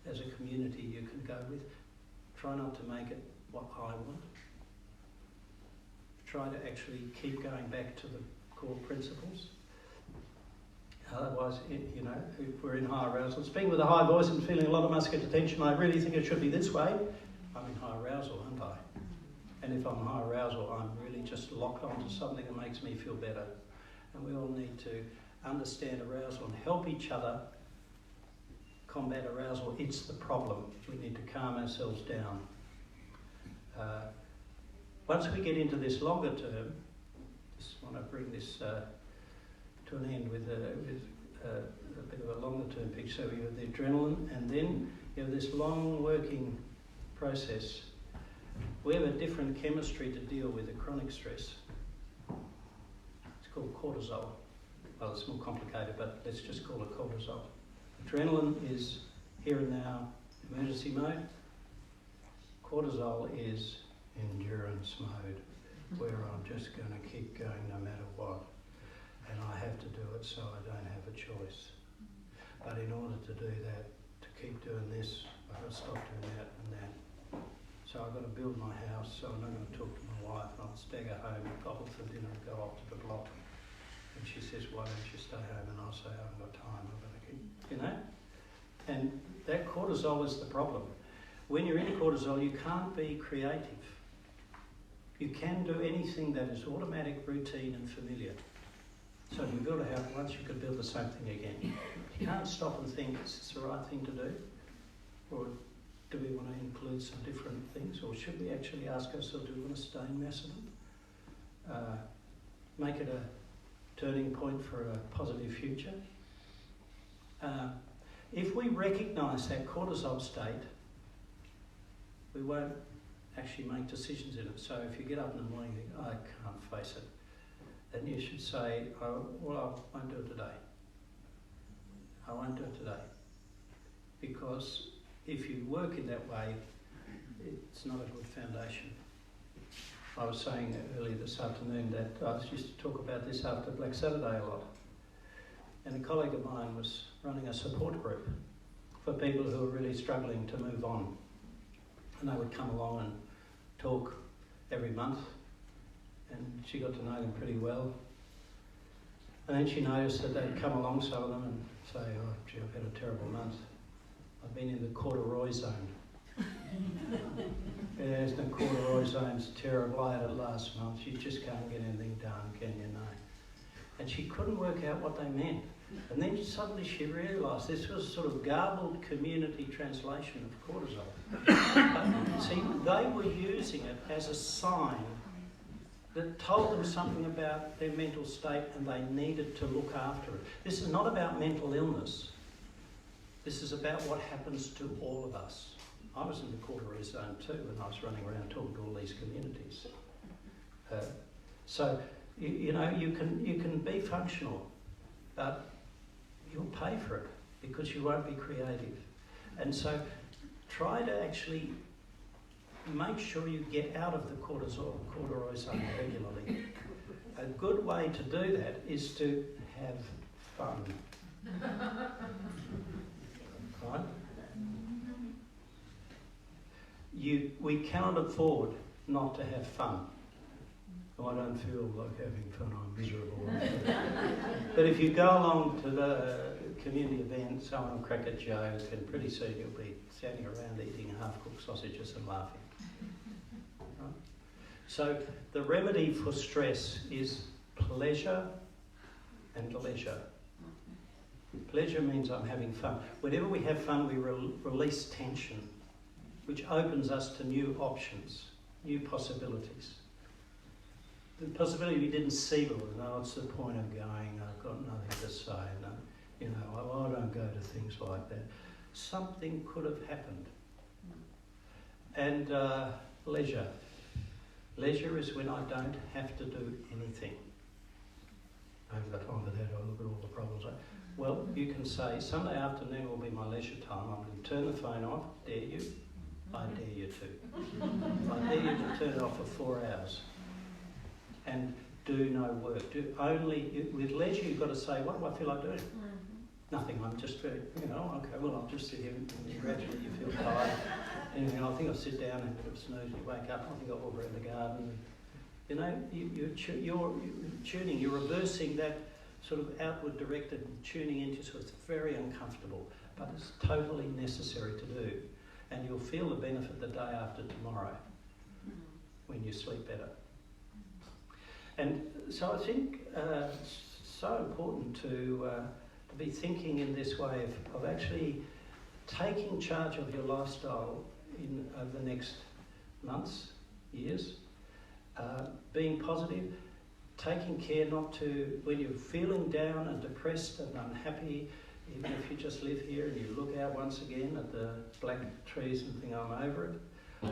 as a community you can go with. Try not to make it what I want. Try to actually keep going back to the core principles. Otherwise, if we're in high arousal, speaking with a high voice and feeling a lot of muscular tension, I really think it should be this way. I'm in high arousal, aren't I? And if I'm in high arousal, I'm really just locked onto something that makes me feel better. And we all need to understand arousal and help each other combat arousal. It's the problem. We need to calm ourselves down. Once we get into this longer term, I want to bring this to an end with a bit of a longer term picture. So you have the adrenaline, and then you have this long working process. We have a different chemistry to deal with the chronic stress. It's called cortisol. Well, it's more complicated, but let's just call it cortisol. Adrenaline is here and now, emergency mode. Cortisol is endurance mode, where I'm just going to keep going no matter what. And I have to do it, so I don't have a choice. But in order to do that, to keep doing this, I've got to stop doing that and that. So I've got to build my house, so I'm not going to talk to my wife, and I'll stagger home and gobble for dinner and go off to the block. And she says, why don't you stay home? And I'll say, I haven't got time, I've got to keep, And that cortisol is the problem. When you're in cortisol, you can't be creative. You can do anything that is automatic, routine and familiar. So if you build a house once, you could build the same thing again. You can't stop and think, is this the right thing to do? Or do we want to include some different things? Or should we actually ask ourselves, do we want to stay in Macedon? Make it a turning point for a positive future? If we recognise that cortisol state, we won't actually make decisions in it. So if you get up in the morning and think, I can't face it, then you should say, oh, well, I won't do it today. I won't do it today. Because if you work in that way, it's not a good foundation. I was saying earlier this afternoon that I used to talk about this after Black Saturday a lot. And a colleague of mine was running a support group for people who were really struggling to move on. And they would come along and talk every month, and she got to know them pretty well. And then she noticed that they'd come along, some of them, and say, oh, gee, I've had a terrible month. I've been in the corduroy zone. Yes, the corduroy zone's terrible. I had it last month. You just can't get anything done, can you? No. And she couldn't work out what they meant. And then suddenly she realised this was sort of garbled community translation of cortisol. But see, they were using it as a sign that told them something about their mental state and they needed to look after it. This is not about mental illness. This is about what happens to all of us. I was in the corduroy zone too, and I was running around talking to all these communities. So you know, you can be functional, but you'll pay for it because you won't be creative. And so try to actually make sure you get out of the corduroy zone regularly. A good way to do that is to have fun. Right? We cannot afford not to have fun. I don't feel like having fun, I'm miserable. But if you go along to the community event, someone will crack a joke, and pretty soon you'll be standing around eating half-cooked sausages and laughing. Right? So the remedy for stress is pleasure and leisure. Pleasure means I'm having fun. Whenever we have fun, we release tension, which opens us to new options, new possibilities. The possibility we didn't see before. No, what's the point of going? I've got nothing to say. No, you know, I don't go to things like that. Something could have happened. And leisure. Leisure is when I don't have to do anything. I haven't got time for that. I look at all the problems. Well, you can say, Sunday afternoon will be my leisure time. I'm going to turn the phone off. Dare you? I dare you to. I dare you to turn it off for 4 hours. And do no work. With leisure, you've got to say, what do I feel like doing? Nothing. I'm just very, okay, well, I'll just sit here and gradually you feel tired. And I think I'll sit down and have a bit of snooze. You wake up, I think I'll walk around the garden. You're tuning, you're reversing that sort of outward directed tuning into, so it's very uncomfortable, but it's totally necessary to do. And you'll feel the benefit the day after tomorrow when you sleep better. And so I think it's so important to be thinking in this way of actually taking charge of your lifestyle over the next months, years, being positive, taking care not to, when you're feeling down and depressed and unhappy, even if you just live here and you look out once again at the black trees and think, I'm over it.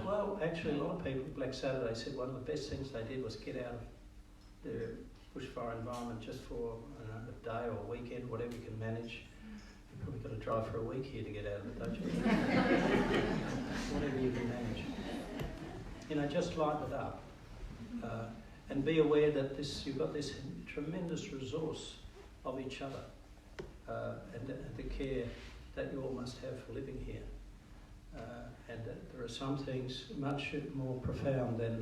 Well, actually a lot of people, Black Saturday, said one of the best things they did was get out of the bushfire environment just for a day or a weekend, whatever you can manage. You've probably got to drive for a week here to get out of it, don't you? Whatever you can manage. Just lighten it up. And be aware that you've got this tremendous resource of each other and the care that you all must have for living here. And that there are some things much more profound than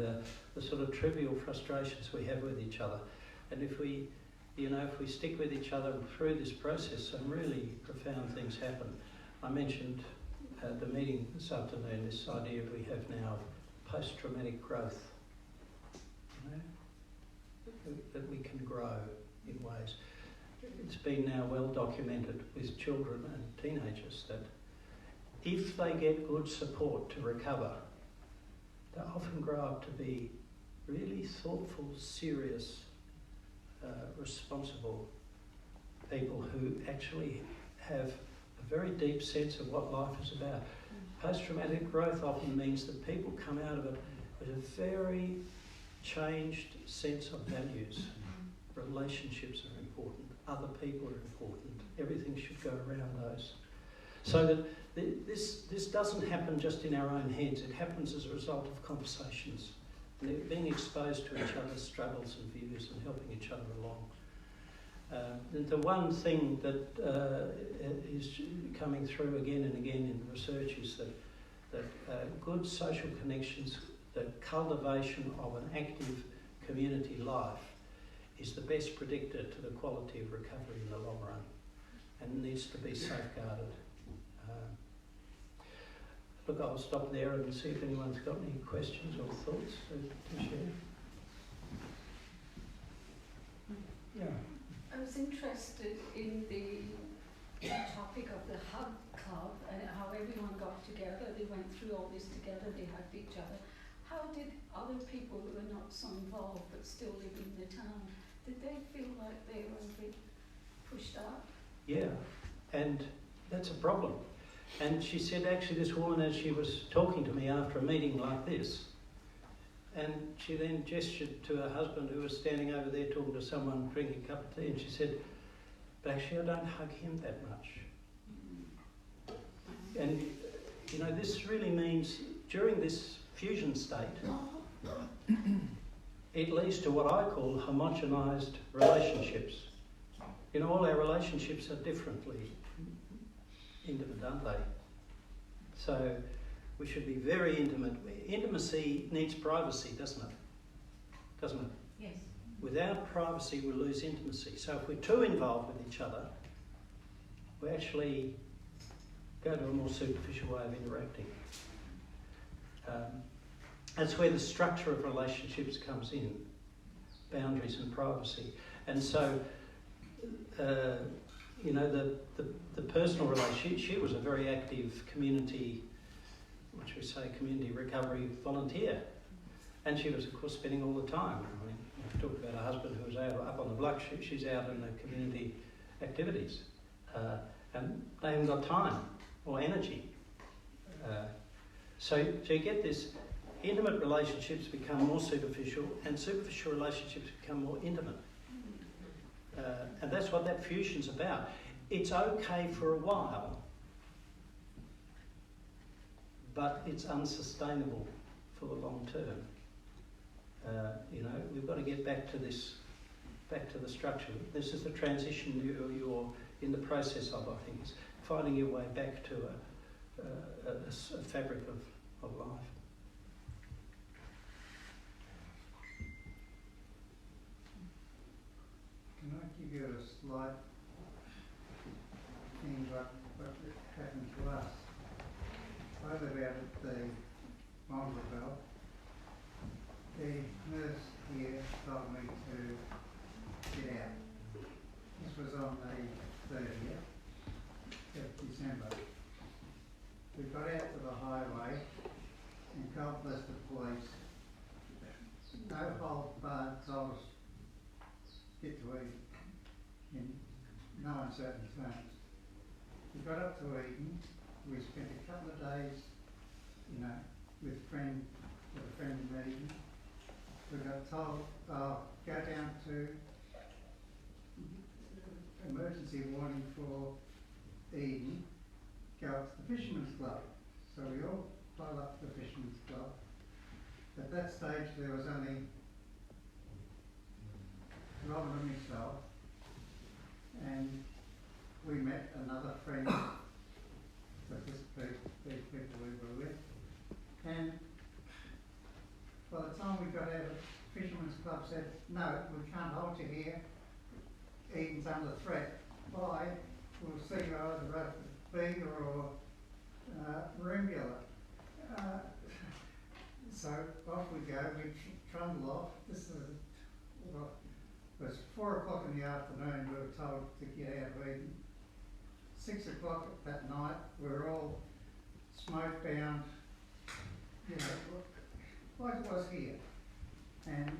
the sort of trivial frustrations we have with each other. And if we stick with each other through this process, some really profound things happen. I mentioned at the meeting this afternoon this idea we have now of post-traumatic growth. That we can grow in ways. It's been now well documented with children and teenagers that if they get good support to recover, they often grow up to be really thoughtful, serious, responsible people who actually have a very deep sense of what life is about. Post-traumatic growth often means that people come out of it with a very changed sense of values. Relationships are important, other people are important, everything should go around those. So that this doesn't happen just in our own heads, it happens as a result of conversations, being exposed to each other's struggles and views and helping each other along. And the one thing that is coming through again and again in research is that good social connections, the cultivation of an active community life is the best predictor to the quality of recovery in the long run and needs to be safeguarded. Look, I'll stop there and see if anyone's got any questions or thoughts to share. Yeah. I was interested in the topic of the hug club and how everyone got together. They went through all this together, they hugged each other. How did other people who were not so involved but still live in the town, did they feel like they were a bit pushed up? Yeah, and that's a problem. And she said, actually, this woman, as she was talking to me after a meeting like this, and she then gestured to her husband who was standing over there talking to someone, drinking a cup of tea, and she said, but actually I don't hug him that much. And, you know, this really means during this fusion state, it leads to what I call homogenised relationships. You know, all our relationships are differently intimate, aren't they? So we should be very intimate. Intimacy needs privacy, doesn't it? Doesn't it? Yes. Without privacy, we lose intimacy. So if we're too involved with each other, we actually go to a more superficial way of interacting. That's where the structure of relationships comes in, boundaries and privacy. And so, you know, the personal relationship, she was a very active community, what should we say, community recovery volunteer. And she was, of course, spending all the time. I mean, we talked about her husband who was out up on the block, she's out in the community activities. And they haven't got time or energy. So you get this, intimate relationships become more superficial and superficial relationships become more intimate. And that's what that fusion's about. It's okay for a while, but it's unsustainable for the long term. You know, we've got to get back to this, back to the structure. This is the transition you're in the process of, I think, is finding your way back to a fabric of life. Can I give you a slight thing what happened to us? I live out at the Mallacoota. The nurse here told me to get out. This was on the 30th of December. We got out to the highway and God bless the police. No hold barred told us get to Eden in no uncertain terms. We got up to Eden, we spent a couple of days, you know, with a friend in Eden. We got told, go down to emergency warning for Eden, go up to the Fisherman's Club. So we all piled up to the Fisherman's Club. At that stage there was only Robin and myself, and we met another friend with these people we were with, and by the time we got out of Fisherman's Club said, no, we can't hold you here, Eden's under threat, bye, we'll see you either at Bega or Merimbula. So off we go, we trundle off. This is, well, it was 4 o'clock in the afternoon, we were told to get out of Eden. 6 o'clock that night, we were all smoke bound, you know, like it was here. And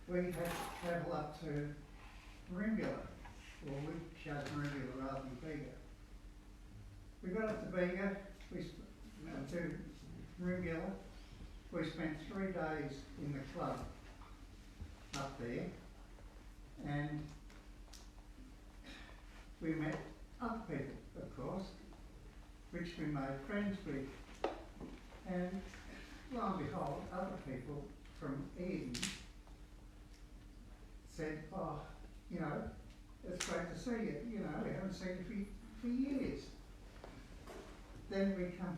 we had to travel up to Merimbula, or we chose Merimbula rather than Bega. We got up to Bega, to Merimbula. We spent 3 days in the club up there, and we met other people, of course, which we made friends with. And lo and behold, other people from Eden said, oh, you know, it's great to see you. You know, we haven't seen you for years. Then we come.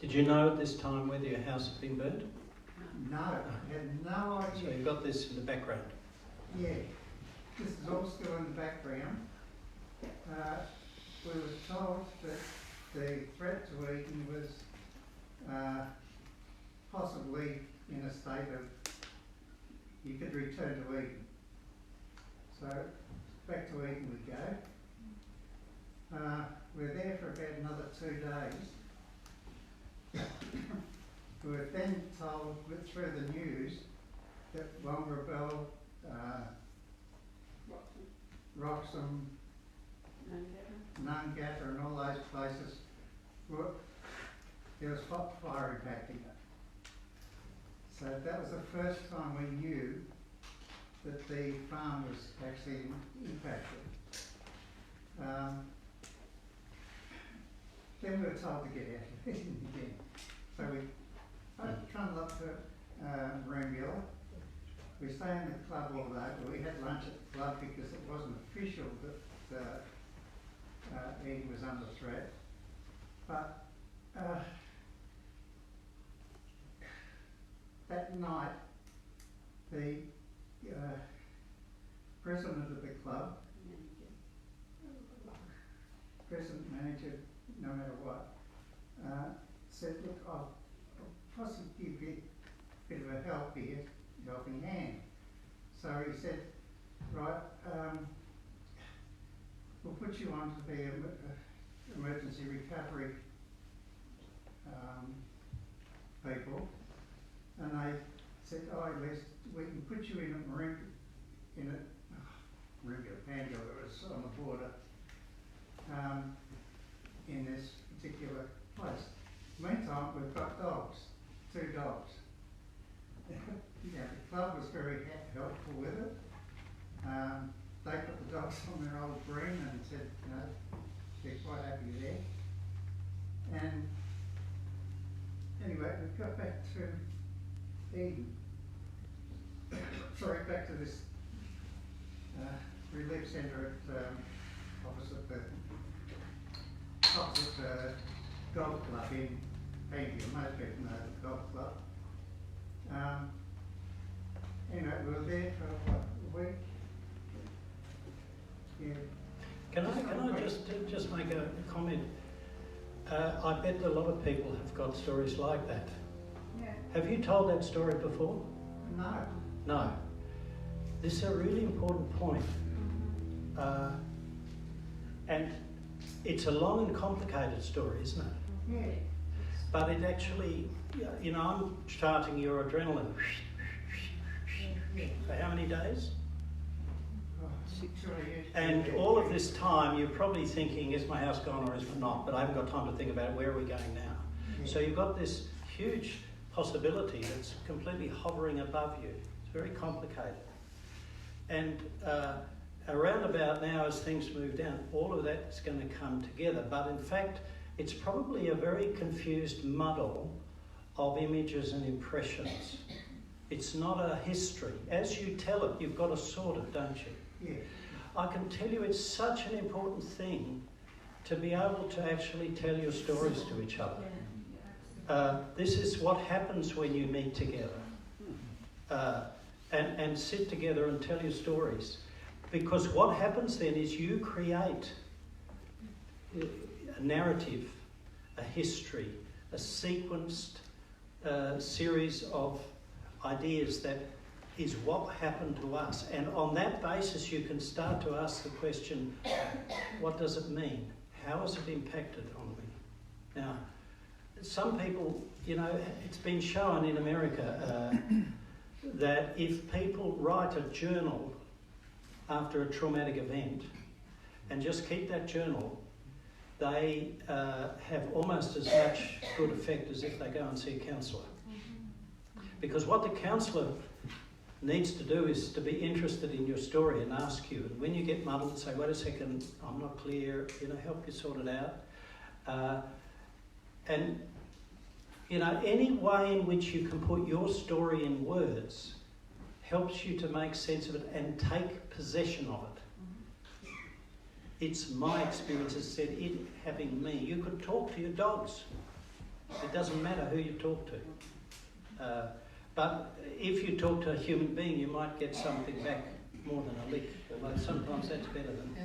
Did you know at this time whether your house had been burnt? No, I had no idea. So you've got this in the background. yeah, this is all still in the background. We were told that the threat to Eden was possibly in a state of, you could return to Eden. So back to Eden we go. We're there for about another 2 days. We were then told through the news that Wongarabel, Roxham, Nungatta and all those places, there was hot fire impacting it. So that was the first time we knew that the farm was actually impacted. Then we were told to get out of it again. So we trundled up to Roomville. We stayed in the club all day, but we had lunch at the club because it wasn't official that Eden was under threat. But that night, the president of the club, president manager, no matter what, said, look, I'll possibly give you a bit of a helping hand. So he said, right, we'll put you on to the emergency recovery people. And they said, oh, Les, we can put you in a Pango, it was on the border, in this particular place. Meantime, we've got dogs, 2 dogs. Yeah, the club was very helpful with it. They put the dogs on their old green and said, you know, they're quite happy there. And anyway, we got back to Eden. Sorry, back to this relief centre at opposite the golf club in Pangia. Most people know the golf club. Anyway, we were there for what, a week? Yeah. Can I just make a comment? I bet a lot of people have got stories like that. Yeah. Have you told that story before? No. No. This is a really important point. And it's a long and complicated story, isn't it? Yeah. But it actually, you know, I'm starting your adrenaline. For how many days? Oh, 6 or 8 years. And all of this time, you're probably thinking, is my house gone or is it not? But I haven't got time to think about where are we going now. Yeah. So you've got this huge possibility that's completely hovering above you. It's very complicated. And around about now, as things move down, all of that's going to come together. But in fact, it's probably a very confused muddle of images and impressions. It's not a history. As you tell it, you've got to sort it, don't you? Yeah. I can tell you it's such an important thing to be able to actually tell your stories to each other. This is what happens when you meet together and sit together and tell your stories. Because what happens then is you create a narrative, a history, a sequenced series of ideas that is what happened to us. And on that basis, you can start to ask the question, what does it mean? How has it impacted on me? Now, some people, you know, it's been shown in America that if people write a journal after a traumatic event and just keep that journal, they have almost as much good effect as if they go and see a counsellor. Because what the counsellor needs to do is to be interested in your story and ask you. And when you get muddled, say, wait a second, I'm not clear, you know, help you sort it out. And, you know, any way in which you can put your story in words helps you to make sense of it and take possession of it. It's my experience, as I said, it having me. You could talk to your dogs. It doesn't matter who you talk to. But if you talk to a human being, you might get something back more than a lick, although sometimes that's better than,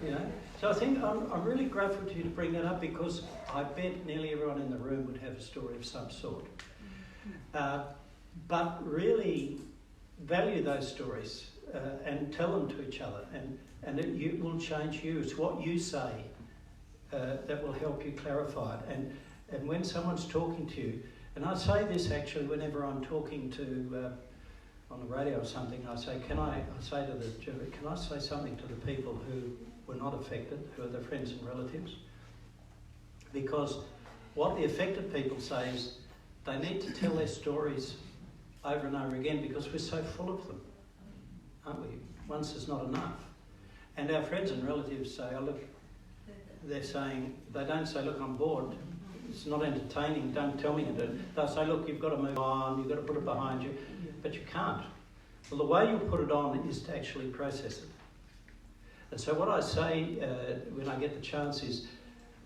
you know. So I think I'm really grateful to you to bring that up, because I bet nearly everyone in the room would have a story of some sort. But really value those stories and tell them to each other, and it will change you. It's what you say that will help you clarify it. And when someone's talking to you, and I say this actually whenever I'm talking to on the radio or something, I say to the jury, can I say something to the people who were not affected, who are their friends and relatives? Because what the affected people say is they need to tell their stories over and over again, because we're so full of them, aren't we? Once is not enough. And our friends and relatives say, oh look, they're saying, they don't say, look, I'm bored, it's not entertaining, don't tell me to do it. They'll say, look, you've got to move on, you've got to put it behind you, but you can't. Well, the way you put it on is to actually process it. And so what I say when I get the chance is,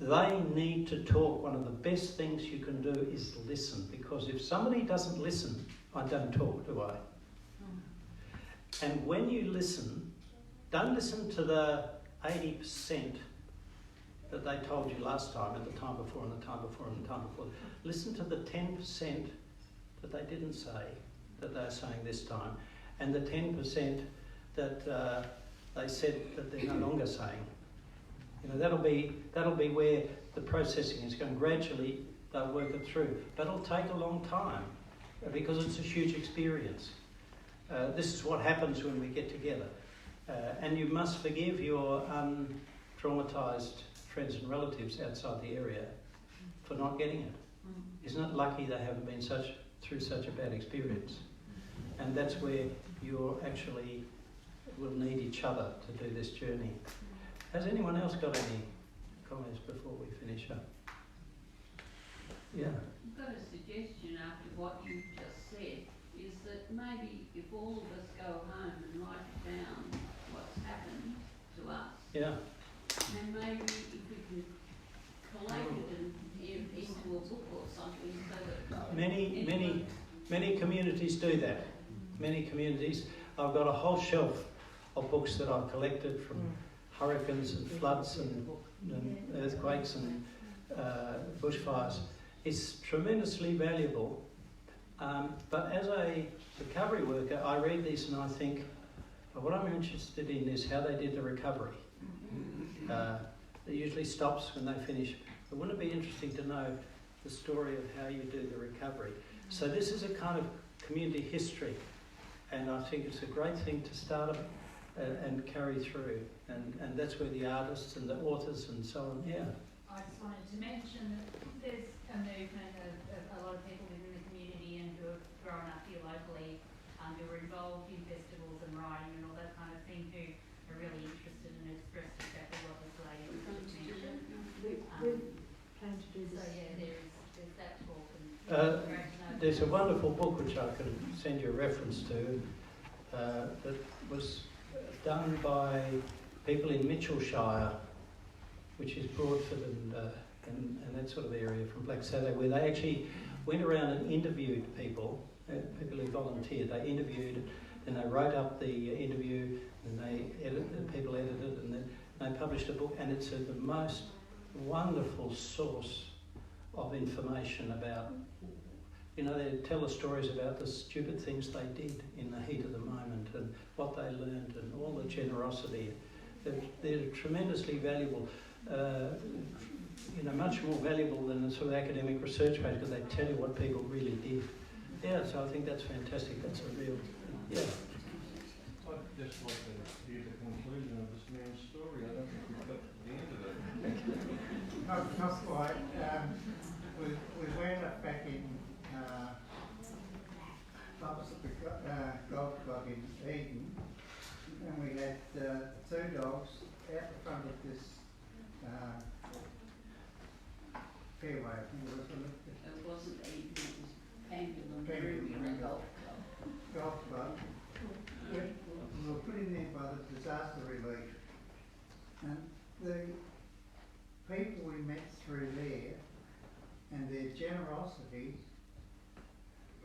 they need to talk. One of the best things you can do is listen, because if somebody doesn't listen, I don't talk, do I? And when you listen, don't listen to the 80% that they told you last time, and the time before, and the time before, and the time before. Listen to the 10% that they didn't say, that they're saying this time, and the 10% that they said that they're no longer saying. You know, that'll be where the processing is going. Gradually, they'll work it through. But it'll take a long time, because it's a huge experience. This is what happens when we get together. And you must forgive your traumatised friends and relatives outside the area for not getting it. Isn't it lucky they haven't been through such a bad experience? And that's where you actually will need each other to do this journey. Has anyone else got any comments before we finish up? Yeah. I've got a suggestion after what you just said, is that maybe if all of us go home and write down what's happened to us, Yeah. and maybe if we can collate it into a book or something, so that Many communities do that. Many communities. I've got a whole shelf of books that I've collected from hurricanes and floods and earthquakes and bushfires. It's tremendously valuable. But as a recovery worker, I read these and I think, well, what I'm interested in is how they did the recovery. It usually stops when they finish. But wouldn't it be interesting to know the story of how you do the recovery? So this is a kind of community history, and I think it's a great thing to start and carry through. And that's where the artists and the authors and so on, yeah. I just wanted to mention that there's a movement of a lot of people within the community and who have grown up here locally, who are involved in festivals and writing and all that kind of thing, who are really interested and expressed exactly what this lady was mentioned. We plan to do this. So yeah, there's that talk. And great to know. There's a wonderful book which I can send you a reference to that was done by people in Mitchellshire, which is Broadford and that sort of area from Black Saturday, where they actually went around and interviewed people who volunteered. They interviewed, and they wrote up the interview, and people edited it, and then they published a book, and it's the most wonderful source of information about, you know, they tell the stories about the stupid things they did in the heat of the moment and what they learned and all the generosity. They're tremendously valuable, you know, much more valuable than the sort of academic research page, because they tell you what people really did. Yeah, so I think that's fantastic. That's a real, yeah. I'd just like to hear the conclusion of this man's story. I don't think we've got to the end of it. Not quite. We went up back in opposite the golf club in Eden, and we had two dogs out the front of this fairway. I think it was, it wasn't Eden, it was Pendulum Pendulum Golf golf club. We were put in there by the disaster relief, and the people we met through there and their generosity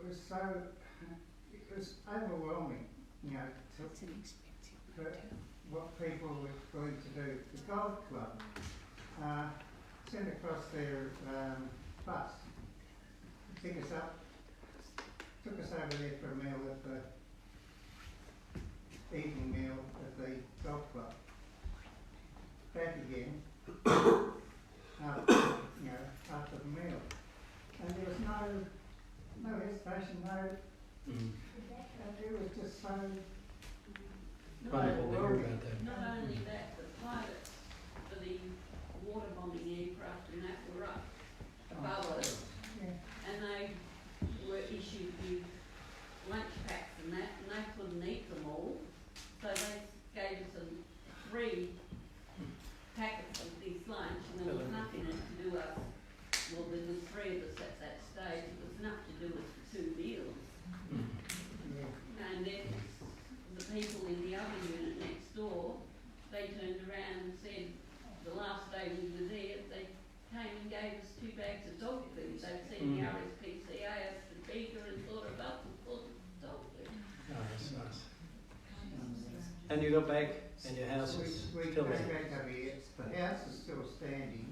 was so, it was overwhelming. you know, to what people were going to do. The golf club sent across their bus, took us over there for a meal at the evening meal at the golf club. Back again, after the meal. And there was no hesitation, it was just so Wonderful to hear about that. Not only that, the pilots for the water bombing aircraft and that were up above us, and they were issued with lunch packs and that, and they couldn't eat them all, so they gave us 3 packets of this lunch, and there was nothing in it to do us. Well, there was 3 of us at that stage. It was enough to do us for 2 meals. And then the people in the other unit next door, they turned around and said, the last day we were there, they came and gave us 2 bags of dog food. They'd seen the RSPCA as the speaker and thought of us and thought of dog food. Oh, that's nice. And you got back and your house is we still came there? back over here. The house is still standing.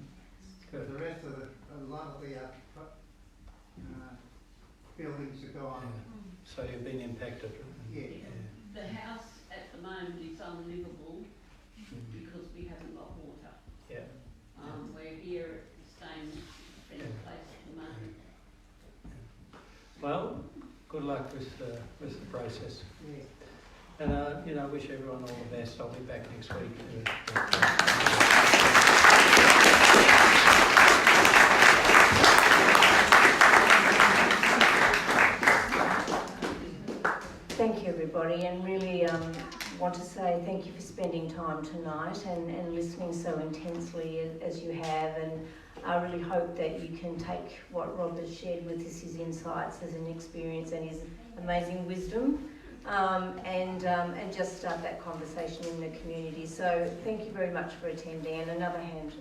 Good. The rest of a lot of the buildings are gone. Yeah. So you've been impacted? Yeah. The house at the moment is unlivable because we haven't got water. Yeah. We're here at the same place at the moment. Well, good luck with the process. Yeah. And I wish everyone all the best. I'll be back next week. Thank you, everybody, and really want to say thank you for spending time tonight and listening so intensely as you have, and I really hope that you can take what Rob has shared with us, his insights as an experience and his amazing wisdom, and just start that conversation in the community. So thank you very much for attending, and another hand.